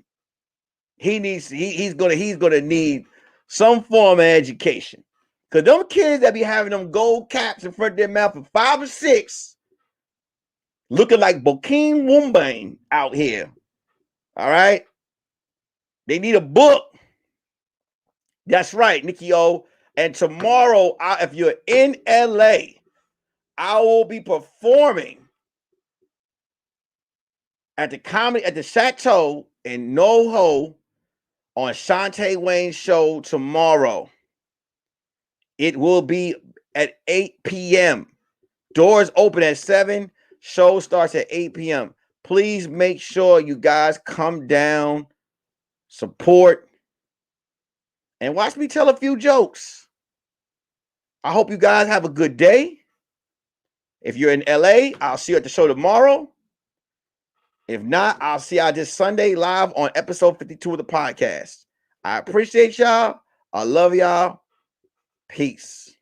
A: he's gonna need some form of education. Because them kids that be having them gold caps in front of their mouth at 5 or 6, looking like Bokeem Woodbine out here. All right? They need a book. That's right, Nikki O. And tomorrow, if you're in LA, I will be performing at the Chateau in NoHo on Shantae Wayne's show tomorrow. It will be at 8 p.m. Doors open at 7. Show starts at 8 p.m. Please make sure you guys come down, support, and watch me tell a few jokes. I hope you guys have a good day. If you're in LA, I'll see you at the show tomorrow. If not, I'll see y'all this Sunday live on episode 52 of the podcast. I appreciate y'all. I love y'all. Peace.